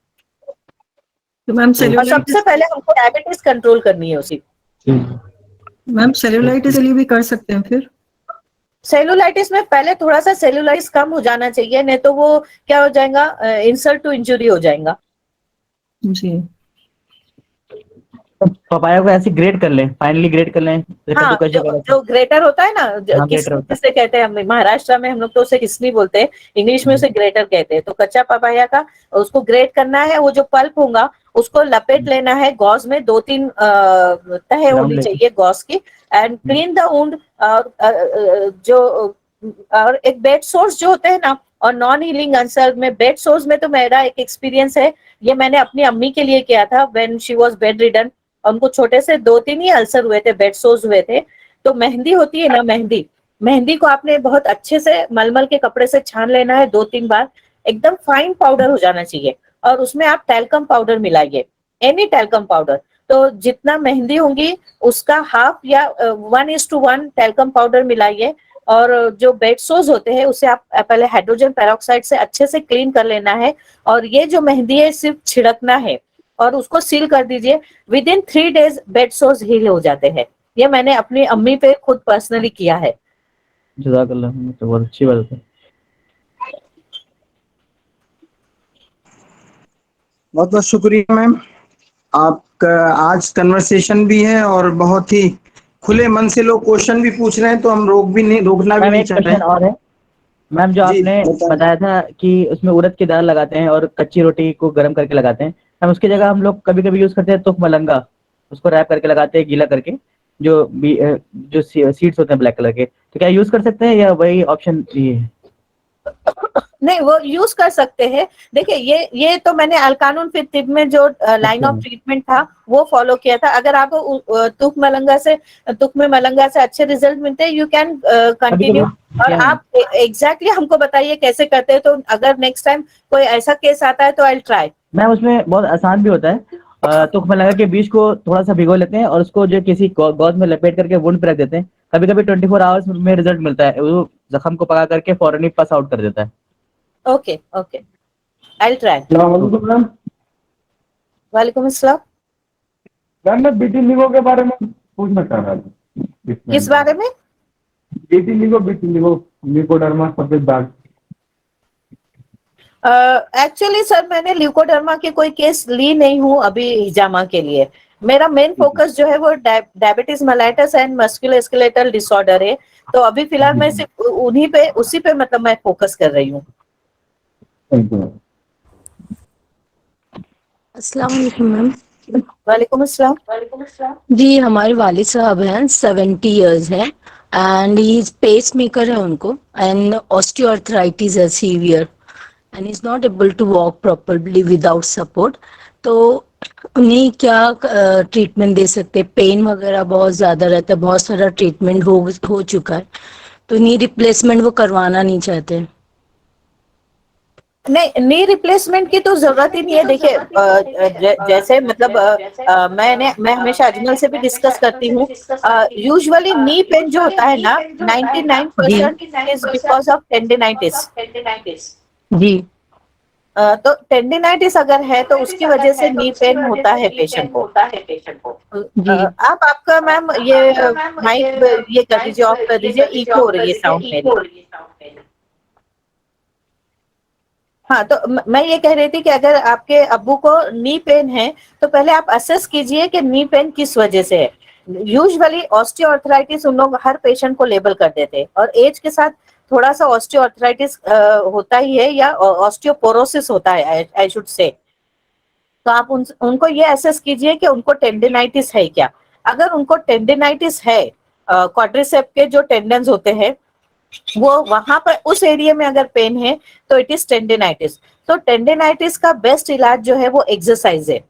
तो मैम और सेल्यूलाइटिस, सबसे पहले हमको डायबिटीज कंट्रोल करनी है उसी। मैम सेल्यूलाइटिस के लिए भी कर सकते हैं फिर? सेलुलाइटिस में पहले थोड़ा सा सेलुलाइटिस कम हो जाना चाहिए, नहीं तो वो क्या हो जाएगा, इंसल्ट टू इंजुरी हो जाएगा। जी। पपाया को ऐसे ग्रेट कर लें, फाइनली ग्रेट कर लें। हाँ, जो ग्रेटर होता है ना, हाँ, ग्रेटर होता है। किससे कहते हैं हम महाराष्ट्र में, हम लोग तो उसे किसनी बोलते हैं, इंग्लिश में उसे ग्रेटर कहते हैं। तो कच्चा पपाया का उसको ग्रेट करना है, वो जो पल्प होगा उसको लपेट लेना है गॉज में, 2-3 तह होनी चाहिए गॉज की, एंड क्लीन द वुंड। जो और एक बेड सोर्स जो होते हैं ना, और नॉन हीलिंग अल्सर में बेड सोर्स में तो मेरा एक एक्सपीरियंस है, ये मैंने अपनी अम्मी के लिए किया था when she was bed ridden. उनको छोटे से 2-3 ही अल्सर हुए थे, बेड सोर्स हुए थे। तो मेहंदी होती है ना, मेहंदी को आपने बहुत अच्छे से मलमल के कपड़े से छान लेना है 2-3 बार, एकदम फाइन पाउडर हो जाना चाहिए, और उसमें आप टैल्कम पाउडर मिलाइए, एनी टैल्कम पाउडर। तो जितना मेहंदी होंगी उसका हाफ या 1:1 टैल्कम पाउडर मिलाइए, और जो बेड सोर्स होते हैं उसे आप पहले हाइड्रोजन पेरोक्साइड से अच्छे से क्लीन कर लेना है, और ये जो मेहंदी है सिर्फ छिड़कना है और उसको सील कर दीजिए। Within 3 days bed sores heal हो जाते हैं। ये मैंने अपनी अम्मी पे खुद पर्सनली किया है। जज़ाकल्लाह, तो बहुत अच्छी बात है। बहुत बहुत शुक्रिया मैम, आपका आज कन्वर्सेशन भी है और बहुत ही खुले मन से लोग क्वेश्चन भी पूछ रहे हैं, तो हम रोकना भी मैम नहीं एक चाह रहे क्वेश्चन हैं। और है मैम, जो जी, आपने बताइए। बताया था कि उसमें उड़द की दाल लगाते हैं और कच्ची रोटी को गर्म करके लगाते हैं, हम उसकी जगह हम लोग कभी कभी यूज करते हैं तुख मलंगा, उसको रैप करके लगाते हैं गीला करके, जो सीड्स होते हैं ब्लैक कलर के, तो क्या यूज कर सकते हैं या वही ऑप्शन ये है? नहीं, वो यूज कर सकते हैं। देखिए, ये तो मैंने अलकानून फिर तिब में जो लाइन ऑफ ट्रीटमेंट था वो फॉलो किया था। अगर आपको तुख में मलंगा से अच्छे रिजल्ट मिलते हैं, यू कैन कंटिन्यू। और आप एग्जैक्टली हमको बताइए कैसे करते हैं, तो अगर नेक्स्ट टाइम कोई ऐसा केस आता है तो आई ट्राई। मैम उसमें बहुत आसान भी होता है, तुख मलंगा के बीज को थोड़ा सा भिगो लेते हैं और उसको जो किसी गौद में लपेट करके वुंड पे रख देते हैं, कभी कभी 24 आवर्स में रिजल्ट मिलता है, वो जख्म को पका करके फौरन ही पास आउट कर देता है। Okay, I try. मैम वालेकुम अस्सलाम। मैं बीटी लिगो के बारे में पूछना चाह रहा था। किस बारे में? बीटी लिगो लिकोडर्मा सफेद दाग। एक्चुअली सर, मैंने ल्यूकोडर्मा के कोई केस ली नहीं हूँ अभी हिजामा के लिए। मेरा मेन फोकस जो है वो diabetes mellitus and musculoskeletal disorder है। तो अभी फिलहाल मैं सिर्फ उसी पे मतलब मैं फोकस कर रही हूँ। अस्सलाम वालेकुम मैम। वालेकुम अस्सलाम। जी, हमारे वालिद साहब हैं, 70 इयर्स हैं and he is pacemaker है उनको, एंड ऑस्टियोआर्थराइटिस है severe and is not able to walk properly without support. तो उन्हें क्या ट्रीटमेंट दे सकते हैं? पेन वगैरह बहुत ज्यादा रहता है, बहुत सारा ट्रीटमेंट हो चुका है, तो नी रिप्लेसमेंट वो करवाना नहीं चाहते। नहीं, नी रिप्लेसमेंट की तो जरूरत ही नहीं है। देखिए, जैसे मतलब मैं हमेशा अजमल से भी डिस्कस करती हूँ। यूजुअली नी पेन जो होता है ना, 99% इज बिकॉज ऑफ टेंडिनाइटिस। जी। तो टेंडिनाइटिस अगर है तो उसकी वजह से नी पेन होता है पेशेंट को। आप आपका मैम ये माइक ये कर दीजिए, ऑफ कर दीजिए, इको हो रही है साउंड मेरी। हाँ, तो मैं ये कह रही थी कि अगर आपके अब्बू को नी पेन है तो पहले आप असेस कीजिए कि नी पेन किस वजह से है। यूजुअली ऑस्टियोआर्थराइटिस उन लोग हर पेशेंट को लेबल कर देते हैं, और एज के साथ थोड़ा सा ऑस्टियोआर्थराइटिस होता ही है, या ऑस्टियोपोरोसिस होता है आई शुड से। तो आप उनको ये असेस कीजिए कि उनको टेंडिनाइटिस है क्या। अगर उनको टेंडिनाइटिस है, क्वाड्रिसेप के जो टेंडन्स होते हैं वो वहां पर उस एरिया में अगर पेन है तो इट इज टेंडिनाइटिस। तो टेंडिनाइटिस का बेस्ट इलाज जो है वो एक्सरसाइज है।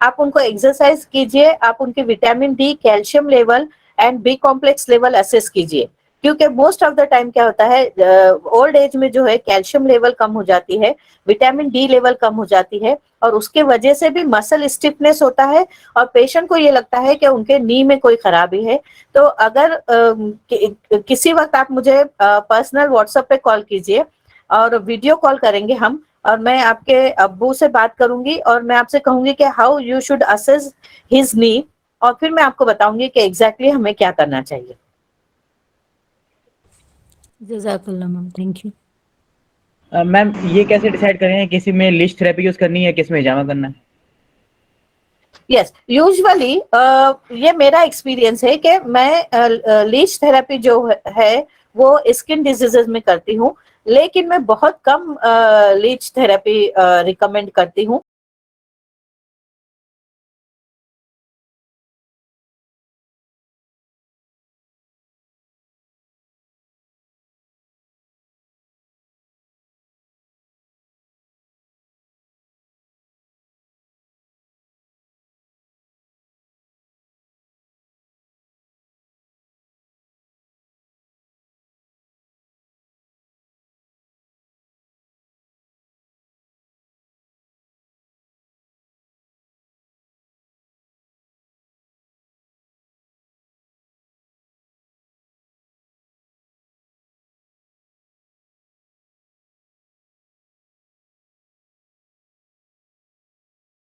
आप उनको एक्सरसाइज कीजिए, आप उनके vitamin D, calcium level and B complex level assess कीजिए, क्योंकि मोस्ट ऑफ द टाइम क्या होता है ओल्ड एज में जो है कैल्शियम लेवल कम हो जाती है, विटामिन डी लेवल कम हो जाती है, और उसके वजह से भी मसल स्टिफनेस होता है और पेशेंट को ये लगता है कि उनके नी में कोई खराबी है। तो अगर किसी वक्त आप मुझे पर्सनल व्हाट्सएप पे कॉल कीजिए और वीडियो कॉल करेंगे हम, और मैं आपके अब्बू से बात करूंगी और मैं आपसे कहूंगी कि how you should assess his knee, और फिर मैं आपको बताऊंगी कि एग्जैक्टली हमें क्या करना चाहिए। जज़ाकल्लाह मैम, थैंक यू। मैम ये कैसे डिसाइड करें किसी में लीच थेरेपी यूज करनी है, किस में हिजामा करना है? यस, यूजुअली ये मेरा एक्सपीरियंस है कि मैं लीच थेरेपी जो है वो स्किन डिजीजेस में करती हूँ, लेकिन मैं बहुत कम लीच थेरेपी रिकमेंड करती हूँ।